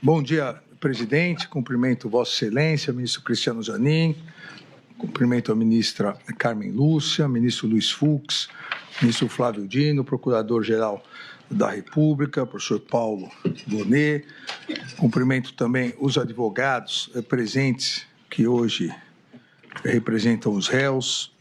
Bom dia, presidente. Cumprimento Vossa Excelência, ministro Cristiano Zanin. Cumprimento a ministra Carmen Lúcia, ministro Luiz Fux, ministro Flávio Dino, procurador-geral da República, professor Paulo Bonet. Cumprimento também os advogados presentes que hoje representam os réus,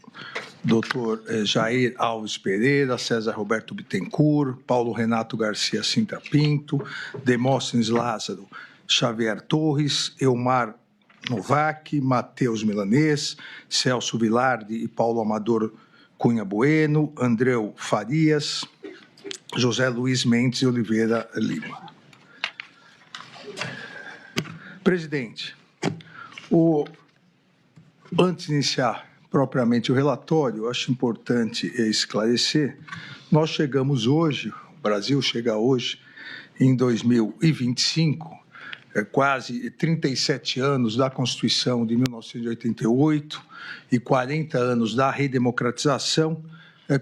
doutor Jair Alves Pereira, César Roberto Bittencourt, Paulo Renato Garcia Sintra Pinto, Demóstenes Lázaro Xavier Torres, Elmar Novak, Matheus Milanês, Celso Vilardi e Paulo Amador Cunha Bueno, Andreu Farias, José Luiz Mendes e Oliveira Lima. Presidente, antes de iniciar propriamente o relatório, acho importante esclarecer, nós chegamos hoje, o Brasil chega hoje, em 2025, quase 37 anos da Constituição de 1988 e 40 anos da redemocratização,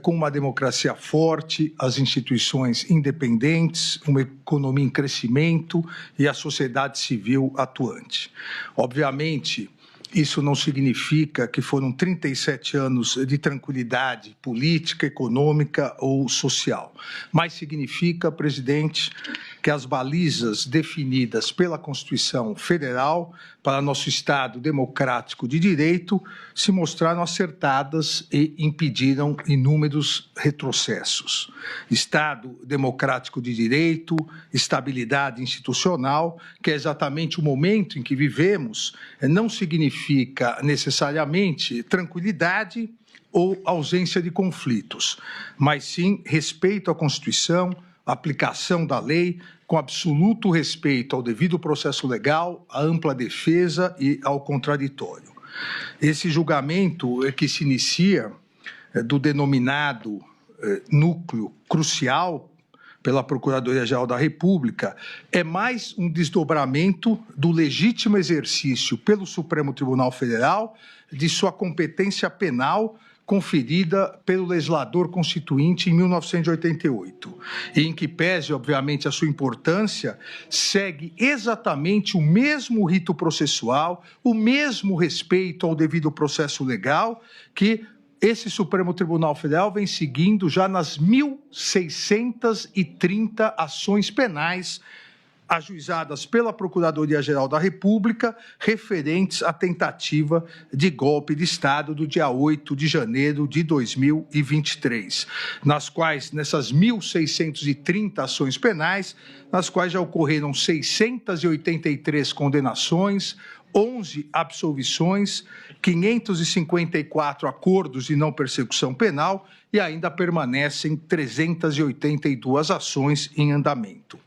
com uma democracia forte, as instituições independentes, uma economia em crescimento e a sociedade civil atuante. Obviamente, isso não significa que foram 37 anos de tranquilidade política, econômica ou social, mas significa, presidente, que as balizas definidas pela Constituição Federal para nosso Estado democrático de direito se mostraram acertadas e impediram inúmeros retrocessos. Estado democrático de direito, estabilidade institucional, que é exatamente o momento em que vivemos, não significa necessariamente tranquilidade ou ausência de conflitos, mas sim respeito à Constituição, aplicação da lei, com absoluto respeito ao devido processo legal, à ampla defesa e ao contraditório. Esse julgamento que se inicia do denominado núcleo crucial pela Procuradoria-Geral da República é mais um desdobramento do legítimo exercício pelo Supremo Tribunal Federal de sua competência penal conferida pelo legislador constituinte em 1988, e em que pese, obviamente, a sua importância, segue exatamente o mesmo rito processual, o mesmo respeito ao devido processo legal que esse Supremo Tribunal Federal vem seguindo já nas 1.630 ações penais ajuizadas pela Procuradoria-Geral da República, referentes à tentativa de golpe de Estado do dia 8 de janeiro de 2023, nessas 1.630 ações penais, nas quais já ocorreram 683 condenações, 11 absolvições, 554 acordos de não persecução penal e ainda permanecem 382 ações em andamento.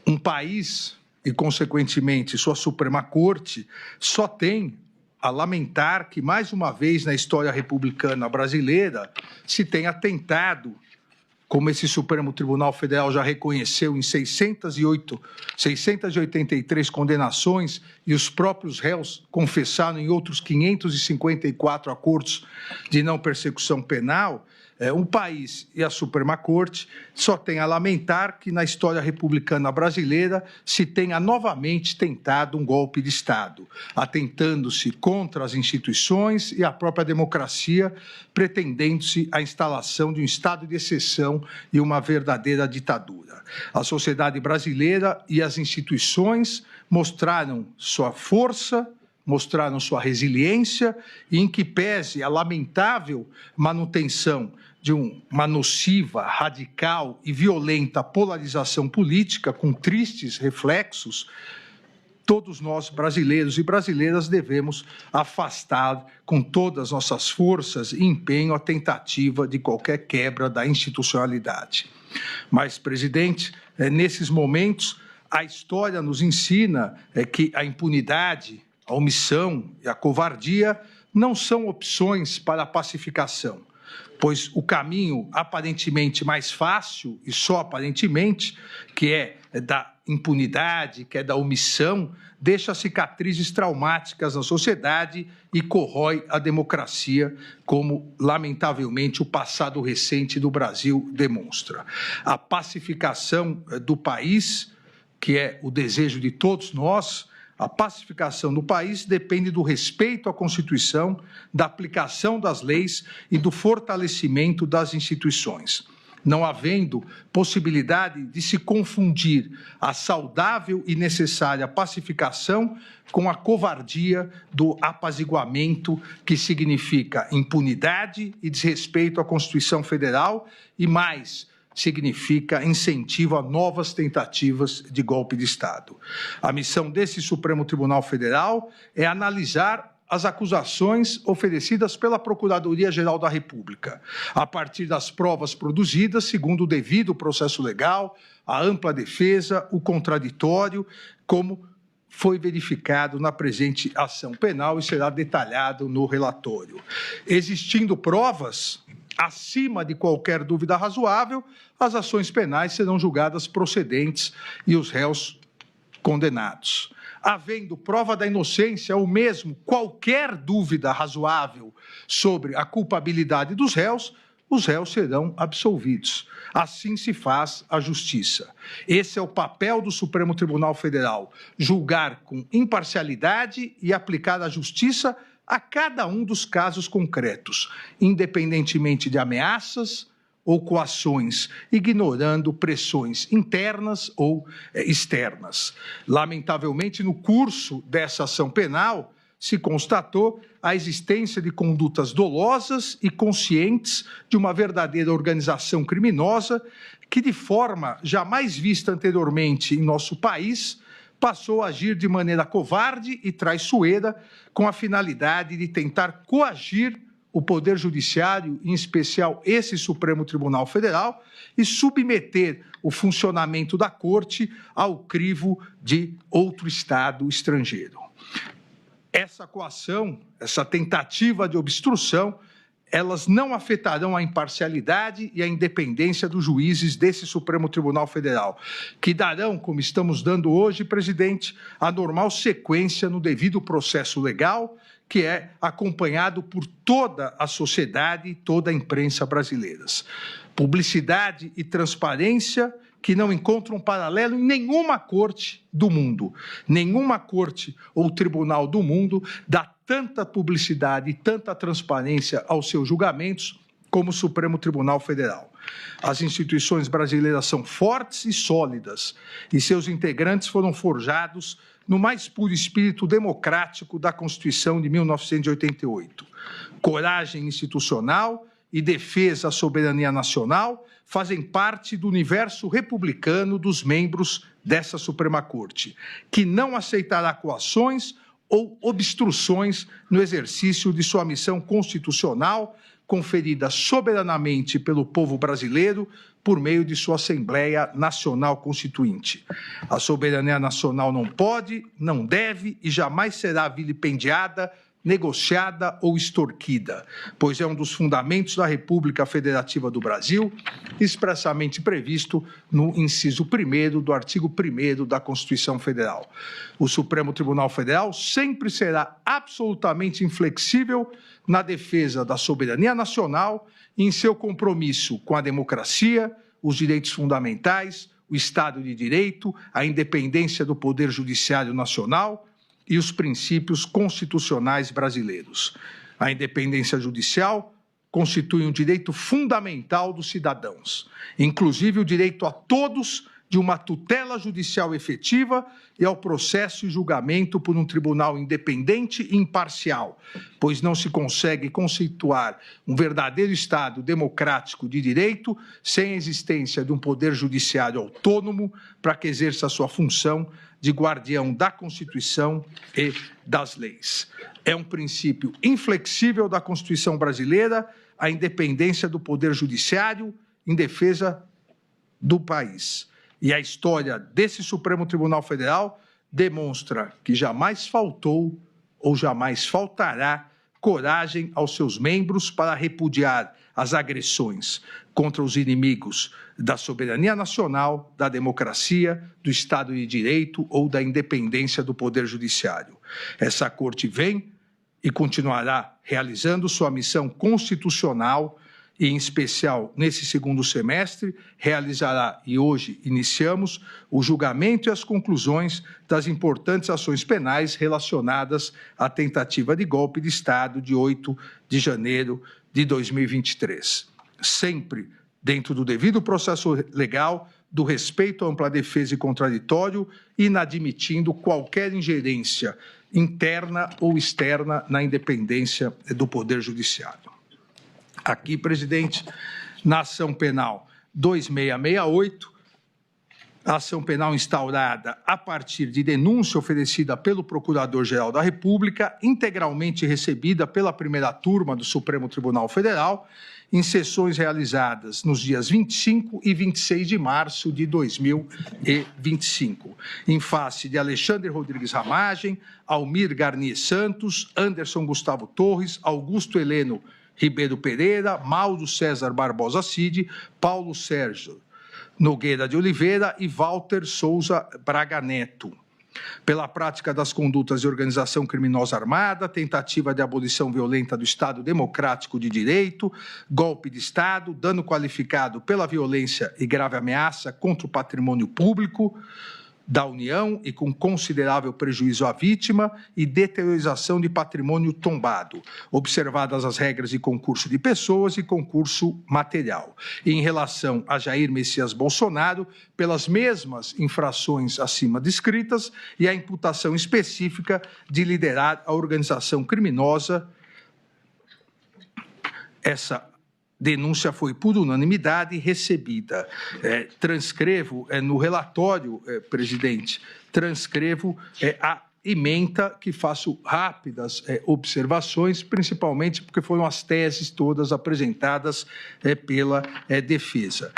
Um país, e consequentemente sua Suprema Corte, só tem a lamentar que, mais uma vez na história republicana brasileira, se tenha tentado, como esse Supremo Tribunal Federal já reconheceu em 683 condenações, e os próprios réus confessaram em outros 554 acordos de não persecução penal, um país e a Suprema Corte só tem a lamentar que na história republicana brasileira se tenha novamente tentado um golpe de Estado, atentando-se contra as instituições e a própria democracia, pretendendo-se a instalação de um estado de exceção e uma verdadeira ditadura. A sociedade brasileira e as instituições mostraram sua força, mostraram sua resiliência e, em que pese a lamentável manutenção de uma nociva, radical e violenta polarização política com tristes reflexos, todos nós, brasileiros e brasileiras, devemos afastar com todas as nossas forças e empenho a tentativa de qualquer quebra da institucionalidade. Mas, presidente, nesses momentos, a história nos ensina que a impunidade, a omissão e a covardia não são opções para a pacificação, pois o caminho aparentemente mais fácil, e só aparentemente, que é da impunidade, que é da omissão, deixa cicatrizes traumáticas na sociedade e corrói a democracia, como, lamentavelmente, o passado recente do Brasil demonstra. A pacificação do país que é o desejo de todos nós, a pacificação do país depende do respeito à Constituição, da aplicação das leis e do fortalecimento das instituições. Não havendo possibilidade de se confundir a saudável e necessária pacificação com a covardia do apaziguamento, que significa impunidade e desrespeito à Constituição Federal e, mais, significa incentivo a novas tentativas de golpe de Estado. A missão desse Supremo Tribunal Federal é analisar as acusações oferecidas pela Procuradoria-Geral da República, a partir das provas produzidas, segundo o devido processo legal, a ampla defesa, o contraditório, como foi verificado na presente ação penal e será detalhado no relatório. Existindo provas acima de qualquer dúvida razoável, as ações penais serão julgadas procedentes e os réus condenados. Havendo prova da inocência ou mesmo qualquer dúvida razoável sobre a culpabilidade dos réus, os réus serão absolvidos. Assim se faz a justiça. Esse é o papel do Supremo Tribunal Federal, julgar com imparcialidade e aplicar a justiça a cada um dos casos concretos, independentemente de ameaças ou coações, ignorando pressões internas ou externas. Lamentavelmente, no curso dessa ação penal, se constatou a existência de condutas dolosas e conscientes de uma verdadeira organização criminosa que, de forma jamais vista anteriormente em nosso país, passou a agir de maneira covarde e traiçoeira com a finalidade de tentar coagir o Poder Judiciário, em especial esse Supremo Tribunal Federal, e submeter o funcionamento da Corte ao crivo de outro Estado estrangeiro. Essa coação, essa tentativa de obstrução, elas não afetarão a imparcialidade e a independência dos juízes desse Supremo Tribunal Federal, que darão, como estamos dando hoje, presidente, a normal sequência no devido processo legal, que é acompanhado por toda a sociedade e toda a imprensa brasileiras. Publicidade e transparência que não encontram paralelo em nenhuma corte do mundo. Nenhuma corte ou tribunal do mundo dá tanta publicidade e tanta transparência aos seus julgamentos como o Supremo Tribunal Federal. As instituições brasileiras são fortes e sólidas, e seus integrantes foram forjados no mais puro espírito democrático da Constituição de 1988. Coragem institucional e defesa à soberania nacional fazem parte do universo republicano dos membros dessa Suprema Corte, que não aceitará coações ou obstruções no exercício de sua missão constitucional, conferida soberanamente pelo povo brasileiro por meio de sua Assembleia Nacional Constituinte. A soberania nacional não pode, não deve e jamais será vilipendiada, negociada ou extorquida, pois é um dos fundamentos da República Federativa do Brasil, expressamente previsto no inciso 1º do artigo 1º da Constituição Federal. O Supremo Tribunal Federal sempre será absolutamente inflexível na defesa da soberania nacional e em seu compromisso com a democracia, os direitos fundamentais, o Estado de Direito, a independência do Poder Judiciário Nacional e os princípios constitucionais brasileiros. A independência judicial constitui um direito fundamental dos cidadãos, inclusive o direito a todos de uma tutela judicial efetiva e ao processo e julgamento por um tribunal independente e imparcial, pois não se consegue conceituar um verdadeiro Estado democrático de direito sem a existência de um poder judiciário autônomo para que exerça a sua função de guardião da Constituição e das leis. É um princípio inflexível da Constituição brasileira a independência do Poder Judiciário em defesa do país. E a história desse Supremo Tribunal Federal demonstra que jamais faltou ou jamais faltará coragem aos seus membros para repudiar as agressões contra os inimigos da soberania nacional, da democracia, do Estado de Direito ou da independência do Poder Judiciário. Essa Corte vem e continuará realizando sua missão constitucional e, em especial, nesse segundo semestre, realizará, e hoje iniciamos, o julgamento e as conclusões das importantes ações penais relacionadas à tentativa de golpe de Estado de 8 de janeiro de 2023. Sempre dentro do devido processo legal, do respeito à ampla defesa e contraditório, inadmitindo qualquer ingerência interna ou externa na independência do Poder Judiciário. Aqui, presidente, na ação penal 2668, a ação penal instaurada a partir de denúncia oferecida pelo Procurador-Geral da República, integralmente recebida pela primeira turma do Supremo Tribunal Federal, em sessões realizadas nos dias 25 e 26 de março de 2025, em face de Alexandre Rodrigues Ramagem, Almir Garnier Santos, Anderson Gustavo Torres, Augusto Heleno Ribeiro Pereira, Mauro César Barbosa Cid, Paulo Sérgio Nogueira de Oliveira e Walter Souza Braga Neto, pela prática das condutas de organização criminosa armada, tentativa de abolição violenta do Estado Democrático de Direito, golpe de Estado, dano qualificado pela violência e grave ameaça contra o patrimônio público da União e com considerável prejuízo à vítima e deteriorização de patrimônio tombado, observadas as regras de concurso de pessoas e concurso material. E em relação a Jair Messias Bolsonaro, pelas mesmas infrações acima descritas e a imputação específica de liderar a organização criminosa. Essa denúncia foi por unanimidade recebida. Transcrevo no relatório, presidente, transcrevo a ementa que faço rápidas observações, principalmente porque foram as teses todas apresentadas pela defesa.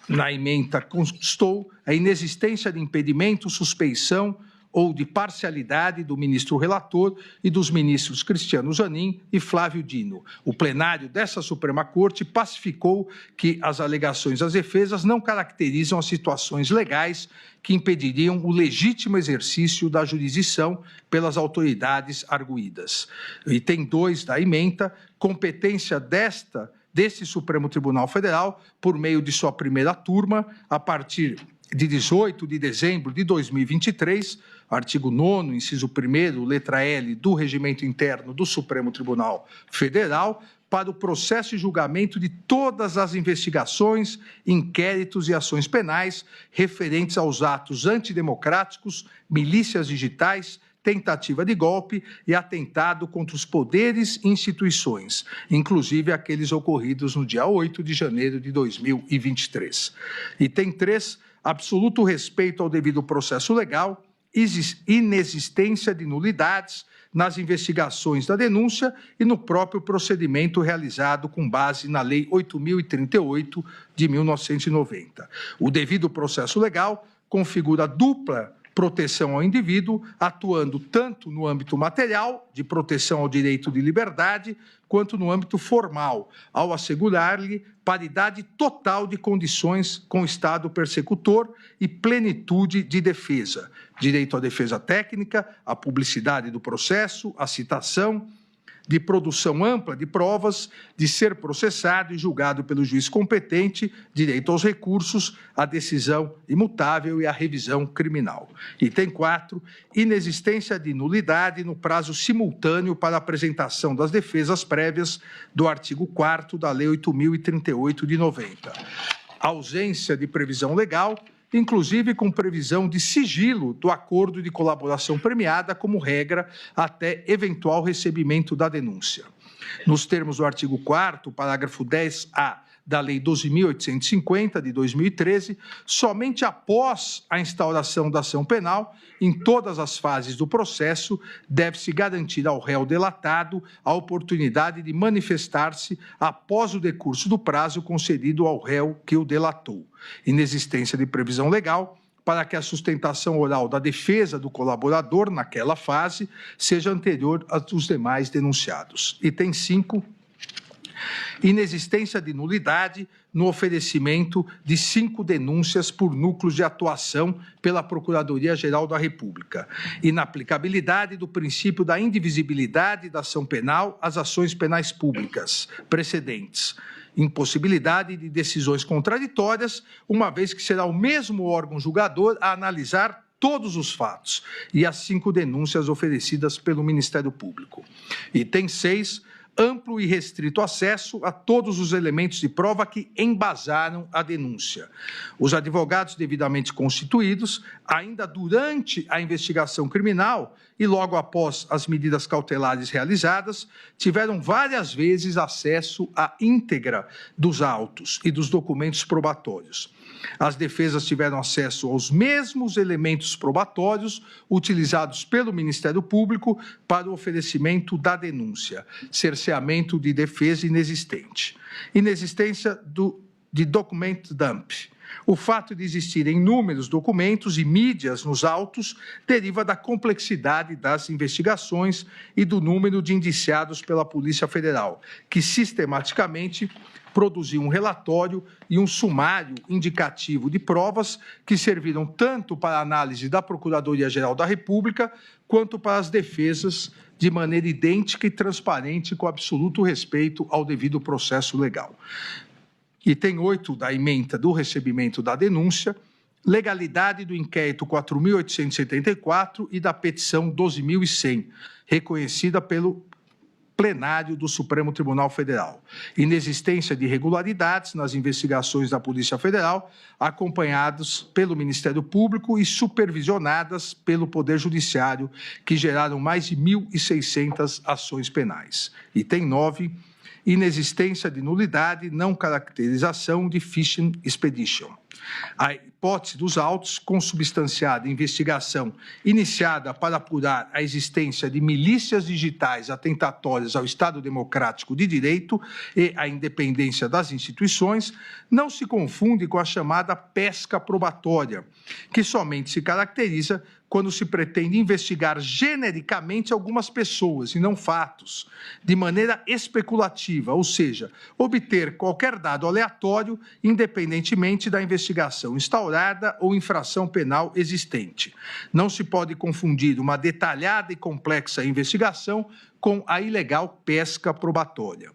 Na ementa constou a inexistência de impedimento, suspeição ou de parcialidade do ministro relator e dos ministros Cristiano Zanin e Flávio Dino. O plenário dessa Suprema Corte pacificou que as alegações das defesas não caracterizam as situações legais que impediriam o legítimo exercício da jurisdição pelas autoridades arguidas. Item 2 da ementa, competência deste Supremo Tribunal Federal, por meio de sua primeira turma, a partir de 18 de dezembro de 2023, artigo 9º, inciso 1º, letra L do Regimento Interno do Supremo Tribunal Federal, para o processo e julgamento de todas as investigações, inquéritos e ações penais referentes aos atos antidemocráticos, milícias digitais, tentativa de golpe e atentado contra os poderes e instituições, inclusive aqueles ocorridos no dia 8 de janeiro de 2023. Item 3, absoluto respeito ao devido processo legal, inexistência de nulidades nas investigações da denúncia e no próprio procedimento realizado com base na Lei 8.038 de 1990. O devido processo legal configura dupla proteção ao indivíduo, atuando tanto no âmbito material, de proteção ao direito de liberdade, quanto no âmbito formal, ao assegurar-lhe paridade total de condições com o Estado persecutor e plenitude de defesa, direito à defesa técnica, à publicidade do processo, à citação, de produção ampla de provas, de ser processado e julgado pelo juiz competente, direito aos recursos, à decisão imutável e à revisão criminal. Item 4, inexistência de nulidade no prazo simultâneo para a apresentação das defesas prévias do artigo 4º da Lei 8.038 de 90. Ausência de previsão legal, inclusive com previsão de sigilo do acordo de colaboração premiada como regra até eventual recebimento da denúncia. Nos termos do artigo 4º, parágrafo 10A da Lei 12.850, de 2013, somente após a instauração da ação penal, em todas as fases do processo, deve-se garantir ao réu delatado a oportunidade de manifestar-se após o decurso do prazo concedido ao réu que o delatou. Inexistência de previsão legal para que a sustentação oral da defesa do colaborador naquela fase seja anterior à dos demais denunciados. Item 5. Inexistência de nulidade no oferecimento de 5 denúncias por núcleos de atuação pela Procuradoria-Geral da República. Inaplicabilidade do princípio da indivisibilidade da ação penal às ações penais públicas precedentes. impossibilidade de decisões contraditórias, uma vez que será o mesmo órgão julgador a analisar todos os fatos e as 5 denúncias oferecidas pelo Ministério Público. Item 6, amplo e restrito acesso a todos os elementos de prova que embasaram a denúncia. Os advogados devidamente constituídos, ainda durante a investigação criminal e logo após as medidas cautelares realizadas, tiveram várias vezes acesso à íntegra dos autos e dos documentos probatórios. As defesas tiveram acesso aos mesmos elementos probatórios utilizados pelo Ministério Público para o oferecimento da denúncia, cerceamento de defesa inexistente, inexistência de document dump. O fato de existirem inúmeros documentos e mídias nos autos deriva da complexidade das investigações e do número de indiciados pela Polícia Federal, que sistematicamente produziu um relatório e um sumário indicativo de provas que serviram tanto para a análise da Procuradoria-Geral da República quanto para as defesas de maneira idêntica e transparente, com absoluto respeito ao devido processo legal. Item 8 da ementa do recebimento da denúncia, legalidade do inquérito 4.874 e da petição 12.100, reconhecida pelo plenário do Supremo Tribunal Federal. Inexistência de irregularidades nas investigações da Polícia Federal, acompanhadas pelo Ministério Público e supervisionadas pelo Poder Judiciário, que geraram mais de 1.600 ações penais. Item 9, inexistência de nulidade, não caracterização de fishing expedition. A hipótese dos autos, consubstanciada em investigação iniciada para apurar a existência de milícias digitais atentatórias ao Estado Democrático de Direito e à independência das instituições, não se confunde com a chamada pesca probatória, que somente se caracteriza quando se pretende investigar genericamente algumas pessoas e não fatos, de maneira especulativa, ou seja, obter qualquer dado aleatório, independentemente da investigação instaurada ou infração penal existente. Não se pode confundir uma detalhada e complexa investigação com a ilegal pesca probatória.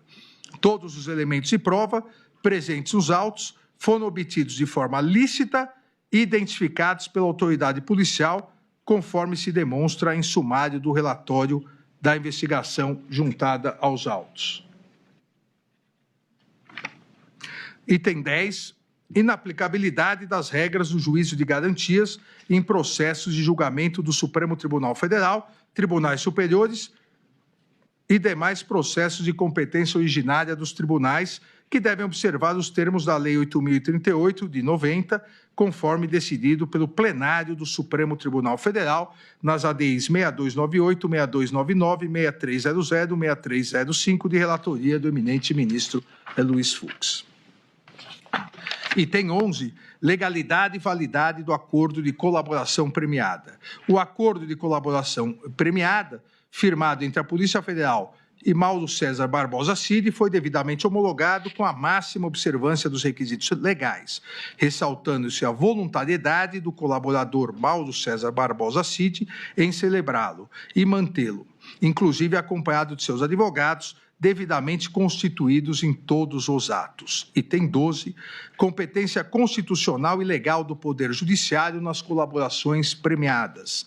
Todos os elementos de prova presentes nos autos foram obtidos de forma lícita e identificados pela autoridade policial, conforme se demonstra em sumário do relatório da investigação juntada aos autos. Item 10, inaplicabilidade das regras do juízo de garantias em processos de julgamento do Supremo Tribunal Federal, tribunais superiores e demais processos de competência originária dos tribunais, que devem observar os termos da Lei 8.038, de 90, conforme decidido pelo plenário do Supremo Tribunal Federal, nas ADIs 6298, 6299, 6300, 6305, de relatoria do eminente ministro Luiz Fux. Item 11, legalidade e validade do acordo de colaboração premiada. O acordo de colaboração premiada, firmado entre a Polícia Federal e Mauro César Barbosa Cid, foi devidamente homologado com a máxima observância dos requisitos legais, ressaltando-se a voluntariedade do colaborador Mauro César Barbosa Cid em celebrá-lo e mantê-lo, inclusive acompanhado de seus advogados, devidamente constituídos em todos os atos. Item 12, competência constitucional e legal do Poder Judiciário nas colaborações premiadas.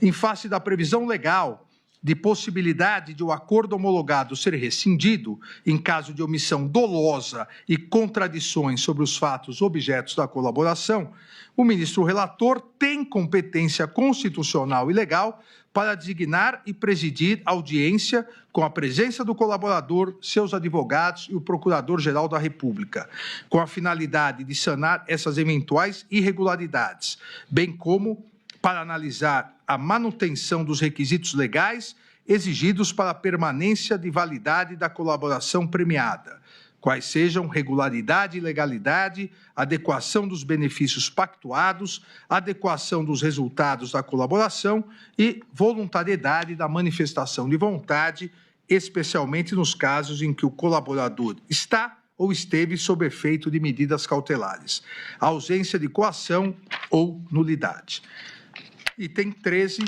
Em face da previsão legal de possibilidade de o acordo homologado ser rescindido em caso de omissão dolosa e contradições sobre os fatos objetos da colaboração, o ministro relator tem competência constitucional e legal para designar e presidir audiência com a presença do colaborador, seus advogados e o Procurador-Geral da República, com a finalidade de sanar essas eventuais irregularidades, bem como para analisar a manutenção dos requisitos legais exigidos para a permanência de validade da colaboração premiada, quais sejam regularidade e legalidade, adequação dos benefícios pactuados, adequação dos resultados da colaboração e voluntariedade da manifestação de vontade, especialmente nos casos em que o colaborador está ou esteve sob efeito de medidas cautelares, ausência de coação ou nulidade. Item 13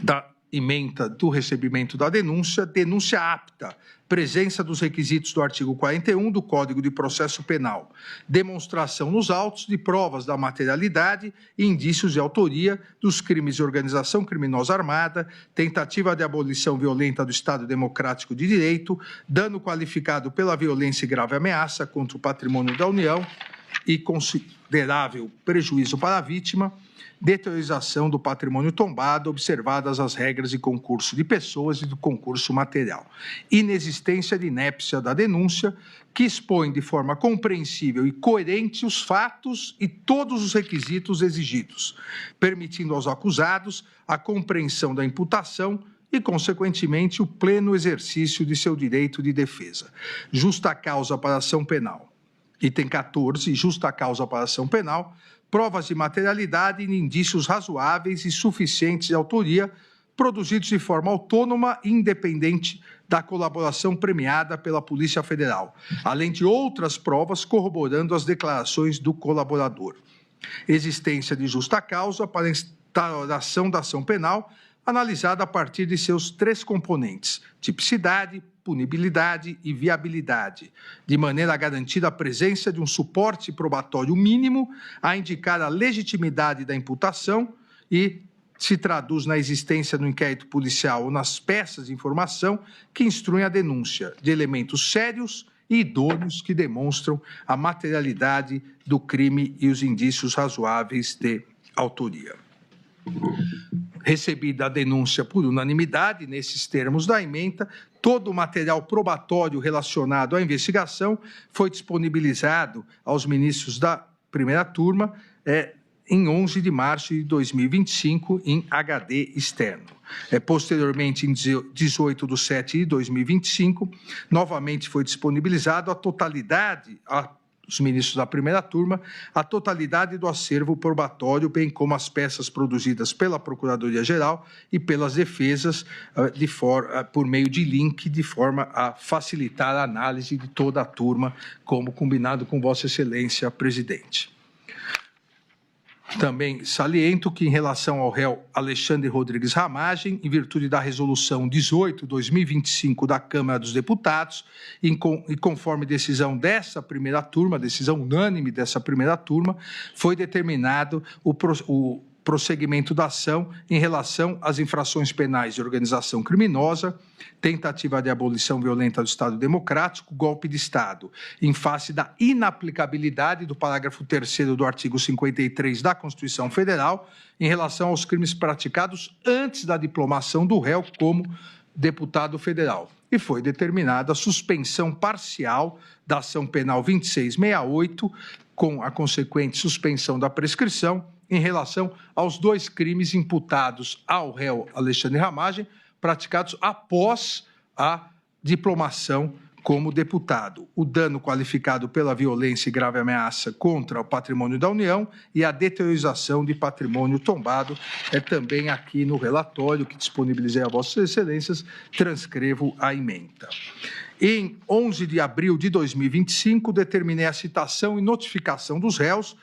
da ementa do recebimento da denúncia, denúncia apta, presença dos requisitos do artigo 41 do Código de Processo Penal, demonstração nos autos de provas da materialidade e indícios de autoria dos crimes de organização criminosa armada, tentativa de abolição violenta do Estado Democrático de Direito, dano qualificado pela violência e grave ameaça contra o patrimônio da União e considerável prejuízo para a vítima, deteriorização do patrimônio tombado, observadas as regras de concurso de pessoas e do concurso material. Inexistência de inépcia da denúncia, que expõe de forma compreensível e coerente os fatos e todos os requisitos exigidos, permitindo aos acusados a compreensão da imputação e, consequentemente, o pleno exercício de seu direito de defesa. Justa causa para ação penal. Item 14, justa causa para ação penal, provas de materialidade e indícios razoáveis e suficientes de autoria, produzidos de forma autônoma e independente da colaboração premiada pela Polícia Federal, além de outras provas corroborando as declarações do colaborador. Existência de justa causa para a instauração da ação penal, analisada a partir de seus 3 componentes: tipicidade, punibilidade e viabilidade, de maneira a garantir a presença de um suporte probatório mínimo a indicar a legitimidade da imputação e se traduz na existência no inquérito policial ou nas peças de informação que instruem a denúncia de elementos sérios e idôneos que demonstram a materialidade do crime e os indícios razoáveis de autoria. Recebida a denúncia por unanimidade, nesses termos da ementa, todo o material probatório relacionado à investigação foi disponibilizado aos ministros da primeira turma em 11 de março de 2025, em HD externo. Posteriormente, em 18 de 7 de 2025, novamente foi disponibilizado a totalidade, os ministros da primeira turma, a totalidade do acervo probatório, bem como as peças produzidas pela Procuradoria-Geral e pelas defesas por meio de link, de forma a facilitar a análise de toda a turma, como combinado com Vossa Excelência, Presidente. Também saliento que, em relação ao réu Alexandre Rodrigues Ramagem, em virtude da Resolução 18/2025 da Câmara dos Deputados, e conforme decisão dessa primeira turma, decisão unânime dessa primeira turma, foi determinado o prosseguimento da ação em relação às infrações penais de organização criminosa, tentativa de abolição violenta do Estado Democrático, golpe de Estado, em face da inaplicabilidade do parágrafo 3º do artigo 53 da Constituição Federal, em relação aos crimes praticados antes da diplomação do réu como deputado federal. E foi determinada a suspensão parcial da ação penal 2668, com a consequente suspensão da prescrição, em relação aos 2 crimes imputados ao réu Alexandre Ramagem, praticados após a diplomação como deputado: o dano qualificado pela violência e grave ameaça contra o patrimônio da União e a deteriorização de patrimônio tombado. Também aqui no relatório que disponibilizei a Vossas Excelências, transcrevo a ementa. Em 11 de abril de 2025, determinei a citação e notificação dos réus,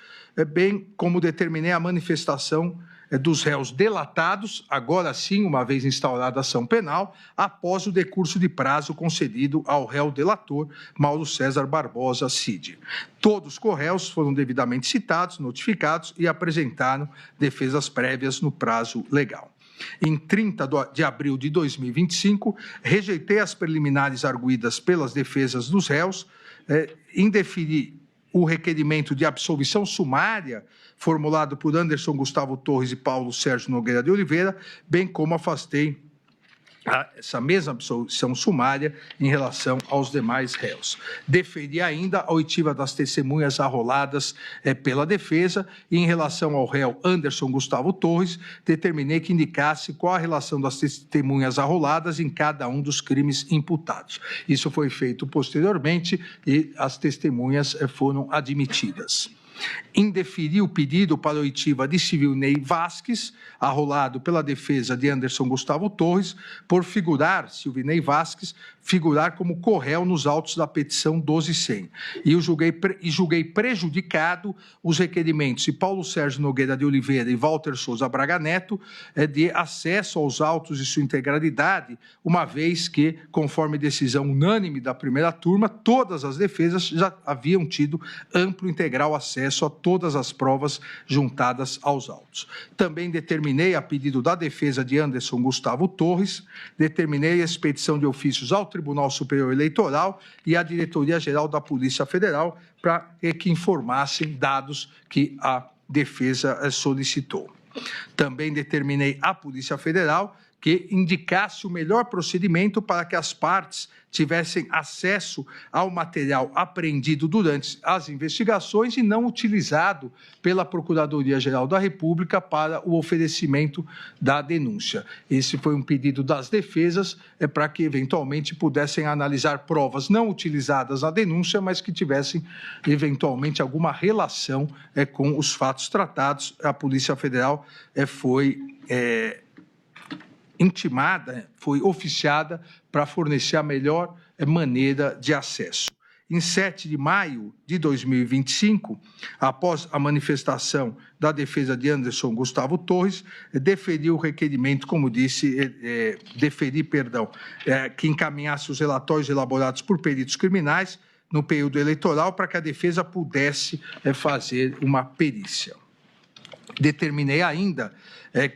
bem como determinei a manifestação dos réus delatados, agora sim, uma vez instaurada a ação penal, após o decurso de prazo concedido ao réu delator, Mauro César Barbosa Cid. Todos os corréus foram devidamente citados, notificados e apresentaram defesas prévias no prazo legal. Em 30 de abril de 2025, rejeitei as preliminares arguidas pelas defesas dos réus, indeferi o requerimento de absolvição sumária formulado por Anderson Gustavo Torres e Paulo Sérgio Nogueira de Oliveira, bem como afastei essa mesma absolvição sumária em relação aos demais réus. Deferi ainda a oitiva das testemunhas arroladas pela defesa e, em relação ao réu Anderson Gustavo Torres, determinei que indicasse qual a relação das testemunhas arroladas em cada um dos crimes imputados. Isso foi feito posteriormente e as testemunhas foram admitidas. Indeferi o pedido para oitiva de Silvinei Vasques, arrolado pela defesa de Anderson Gustavo Torres, por figurar Silvinei Vasques figurar como corréu nos autos da petição 1200. E julguei prejudicado os requerimentos de Paulo Sérgio Nogueira de Oliveira e Walter Souza Braga Neto de acesso aos autos e sua integralidade, uma vez que, conforme decisão unânime da primeira turma, todas as defesas já haviam tido amplo e integral acesso a todas as provas juntadas aos autos. Também determinei, a pedido da defesa de Anderson Gustavo Torres, determinei a expedição de ofícios ao Tribunal Superior Eleitoral e à Diretoria-Geral da Polícia Federal para que informassem dados que a defesa solicitou. Também determinei à Polícia Federal que indicasse o melhor procedimento para que as partes tivessem acesso ao material apreendido durante as investigações e não utilizado pela Procuradoria-Geral da República para o oferecimento da denúncia. Esse foi um pedido das defesas para que, eventualmente, pudessem analisar provas não utilizadas na denúncia, mas que tivessem, eventualmente, alguma relação com os fatos tratados. A Polícia Federal foi intimada, foi oficiada para fornecer a melhor maneira de acesso. Em 7 de maio de 2025, após a manifestação da defesa de Anderson Gustavo Torres, deferi o requerimento, como disse, que encaminhasse os relatórios elaborados por peritos criminais no período eleitoral para que a defesa pudesse fazer uma perícia. Determinei ainda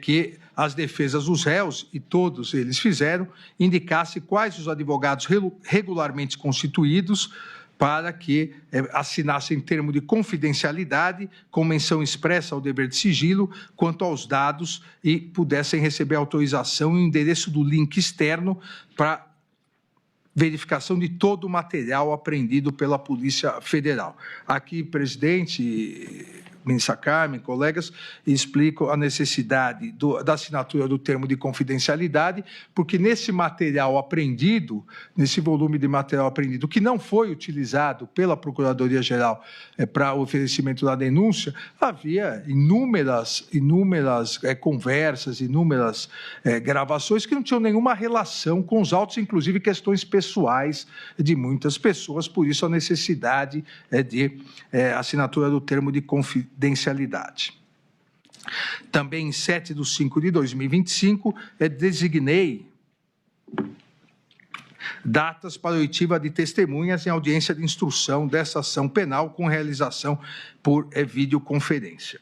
que as defesas dos réus, e todos eles fizeram, indicasse quais os advogados regularmente constituídos para que assinassem termo de confidencialidade, com menção expressa ao dever de sigilo, quanto aos dados, e pudessem receber autorização e o endereço do link externo para verificação de todo o material apreendido pela Polícia Federal. Aqui, presidente, ministra Carmen, colegas, explico a necessidade da assinatura do termo de confidencialidade, porque nesse material apreendido, nesse volume de material apreendido, que não foi utilizado pela Procuradoria-Geral para o oferecimento da denúncia, havia inúmeras conversas, inúmeras gravações que não tinham nenhuma relação com os autos, inclusive questões pessoais de muitas pessoas, por isso a necessidade de assinatura do termo de confidencialidade. Também em 7 de 5 de 2025, designei datas para oitiva de testemunhas em audiência de instrução dessa ação penal com realização por videoconferência.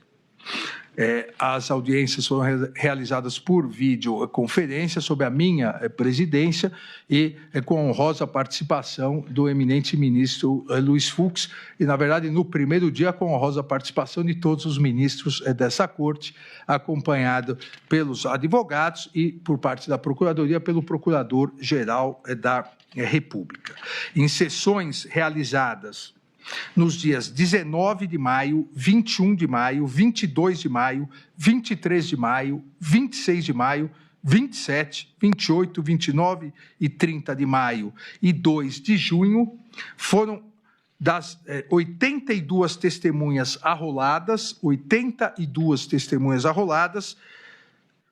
As audiências foram realizadas por videoconferência sob a minha presidência e com a honrosa participação do eminente ministro Luiz Fux e, na verdade, no primeiro dia com a honrosa participação de todos os ministros dessa corte, acompanhado pelos advogados e, por parte da Procuradoria, pelo Procurador-Geral da República. Em sessões realizadas nos dias 19 de maio, 21 de maio, 22 de maio, 23 de maio, 26 de maio, 27, 28, 29 e 30 de maio e 2 de junho, foram das 82 testemunhas arroladas,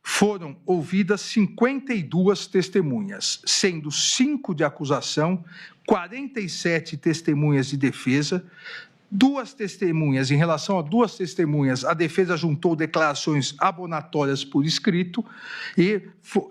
foram ouvidas 52 testemunhas, sendo 5 de acusação, 47 testemunhas de defesa, 2 testemunhas, em relação a 2 testemunhas, a defesa juntou declarações abonatórias por escrito e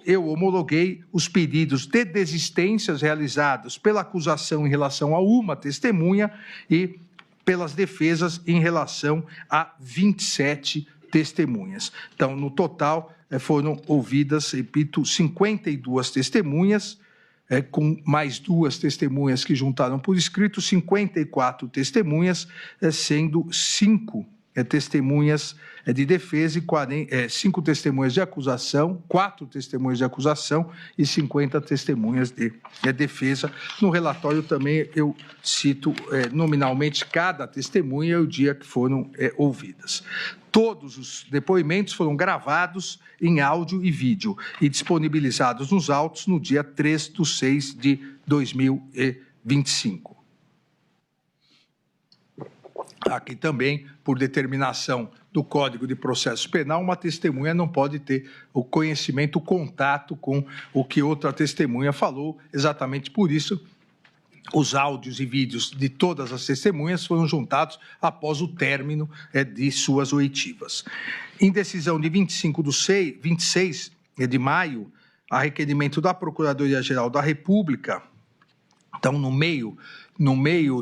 eu homologuei os pedidos de desistências realizados pela acusação em relação a uma testemunha e pelas defesas em relação a 27 testemunhas. Então, no total, foram ouvidas, repito, 52 testemunhas, com mais 2 testemunhas que juntaram por escrito, 54 testemunhas, sendo 5 testemunhas de defesa e 5 testemunhas de acusação, 4 testemunhas de acusação e 50 testemunhas de defesa. No relatório também eu cito nominalmente cada testemunha e o dia que foram ouvidas. Todos os depoimentos foram gravados em áudio e vídeo e disponibilizados nos autos no dia 3 de 6 de 2025. Aqui também, por determinação do Código de Processo Penal, uma testemunha não pode ter o conhecimento, o contato com o que outra testemunha falou. Exatamente por isso, os áudios e vídeos de todas as testemunhas foram juntados após o término de suas oitivas. Em decisão de 26 de maio, a requerimento da Procuradoria-Geral da República, então, no meio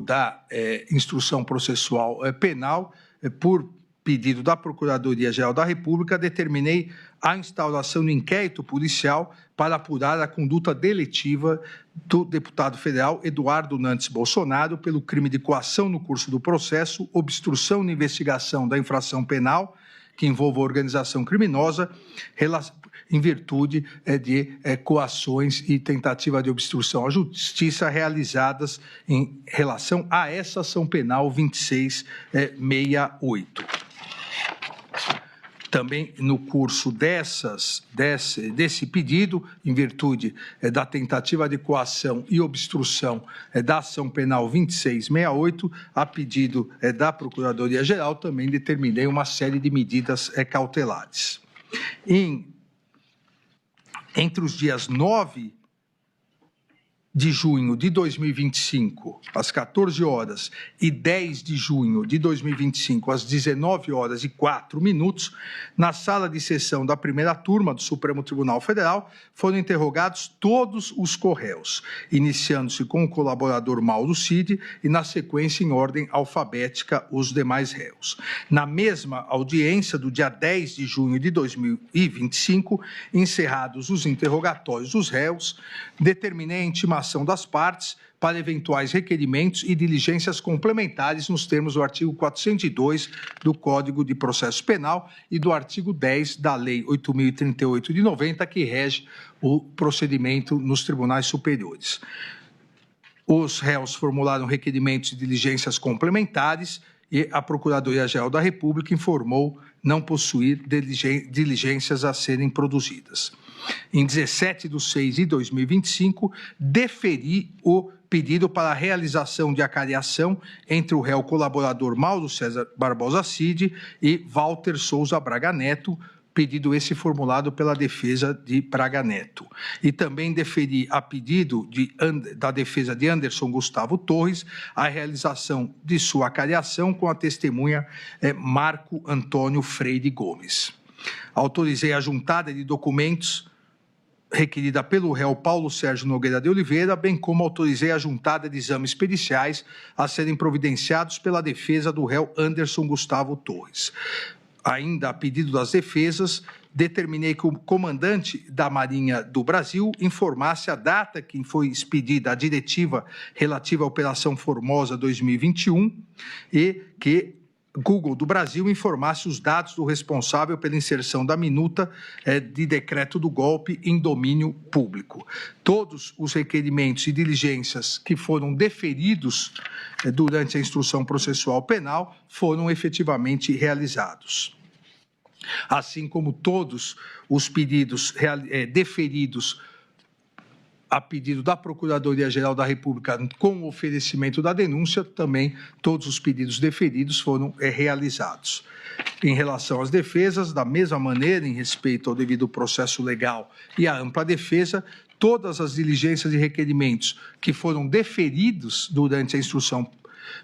da instrução processual penal, por pedido da Procuradoria-Geral da República, determinei a instauração do inquérito policial para apurar a conduta deletiva do deputado federal Eduardo Nantes Bolsonaro pelo crime de coação no curso do processo, obstrução na investigação da infração penal que envolva organização criminosa, em virtude de coações e tentativa de obstrução à justiça realizadas em relação a essa ação penal 2668. Também no curso desse pedido, em virtude da tentativa de coação e obstrução da ação penal 2668, a pedido da Procuradoria-Geral, também determinei uma série de medidas cautelares. Entre os dias 9 de junho de 2025, às 14 horas, e 10 de junho de 2025, às 19 horas e 4 minutos, na sala de sessão da primeira turma do Supremo Tribunal Federal, foram interrogados todos os corréus, iniciando-se com o colaborador Mauro Cid e, na sequência, em ordem alfabética, os demais réus. Na mesma audiência do dia 10 de junho de 2025, encerrados os interrogatórios dos réus, determinei a intimação das partes para eventuais requerimentos e diligências complementares nos termos do artigo 402 do Código de Processo Penal e do artigo 10 da Lei 8.038 de 90, que rege o procedimento nos tribunais superiores. Os réus formularam requerimentos e diligências complementares e a Procuradoria-Geral da República informou não possuir diligências a serem produzidas. Em 17 de 6 de 2025, deferi o pedido para a realização de acariação entre o réu colaborador Mauro César Barbosa Cid e Walter Souza Braga Neto, pedido esse formulado pela defesa de Braga Neto. E também deferi a pedido da defesa de Anderson Gustavo Torres a realização de sua acariação com a testemunha Marco Antônio Freire Gomes. Autorizei a juntada de documentos requerida pelo réu Paulo Sérgio Nogueira de Oliveira, bem como autorizei a juntada de exames periciais a serem providenciados pela defesa do réu Anderson Gustavo Torres. Ainda a pedido das defesas, determinei que o comandante da Marinha do Brasil informasse a data que foi expedida a diretiva relativa à Operação Formosa 2021 e que Google do Brasil informasse os dados do responsável pela inserção da minuta de decreto do golpe em domínio público. Todos os requerimentos e diligências que foram deferidos durante a instrução processual penal foram efetivamente realizados. Assim como todos os pedidos deferidos a pedido da Procuradoria-Geral da República com o oferecimento da denúncia, também todos os pedidos deferidos foram realizados. Em relação às defesas, da mesma maneira, em respeito ao devido processo legal e à ampla defesa, todas as diligências e requerimentos que foram deferidos durante a instrução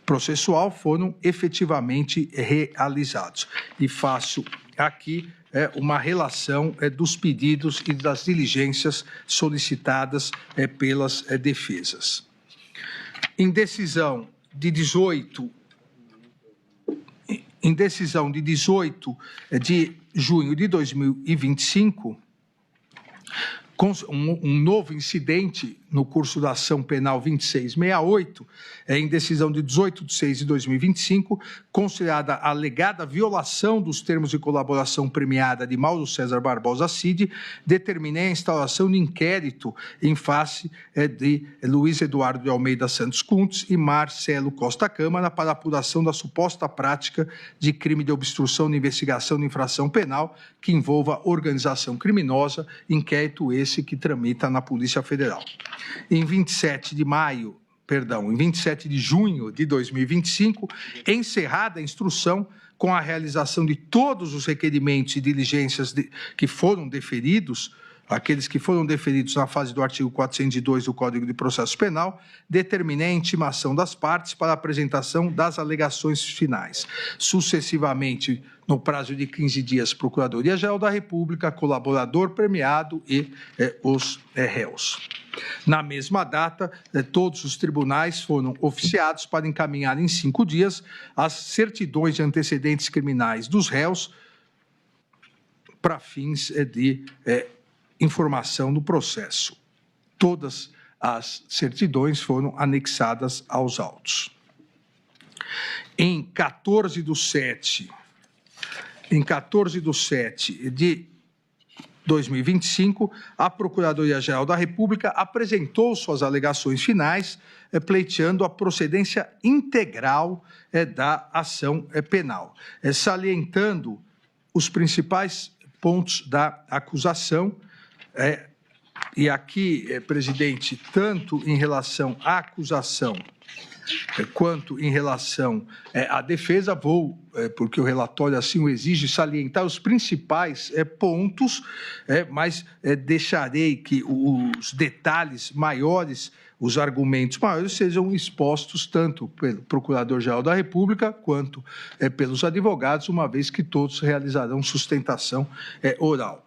processual foram efetivamente realizados. E faço aqui uma relação dos pedidos e das diligências solicitadas pelas defesas. Em decisão de 18 de junho de 2025, um novo incidente no curso da ação penal 2668, em decisão de 18 de 6 de 2025, considerada a alegada violação dos termos de colaboração premiada de Mauro César Barbosa Cid, determinei a instauração de inquérito em face de Luiz Eduardo de Almeida Santos Kuntz e Marcelo Costa Câmara para apuração da suposta prática de crime de obstrução de investigação de infração penal que envolva organização criminosa, inquérito esse que tramita na Polícia Federal. Em 27 de maio, em 27 de junho de 2025, encerrada a instrução com a realização de todos os requerimentos e diligências que foram deferidos, aqueles que foram deferidos na fase do artigo 402 do Código de Processo Penal, determinei a intimação das partes para a apresentação das alegações finais. Sucessivamente, no prazo de 15 dias, Procuradoria-Geral da República, colaborador premiado e os réus. Na mesma data, todos os tribunais foram oficiados para encaminhar em 5 dias as certidões de antecedentes criminais dos réus para fins de informação do processo. Todas as certidões foram anexadas aos autos. Em 14 de 7 de 2025, a Procuradoria-Geral da República apresentou suas alegações finais, pleiteando a procedência integral da ação penal, salientando os principais pontos da acusação. E aqui, presidente, tanto em relação à acusação quanto em relação à defesa, porque o relatório assim o exige, salientar os principais pontos, mas deixarei que os detalhes maiores, os argumentos maiores, sejam expostos tanto pelo Procurador-Geral da República quanto pelos advogados, uma vez que todos realizarão sustentação oral.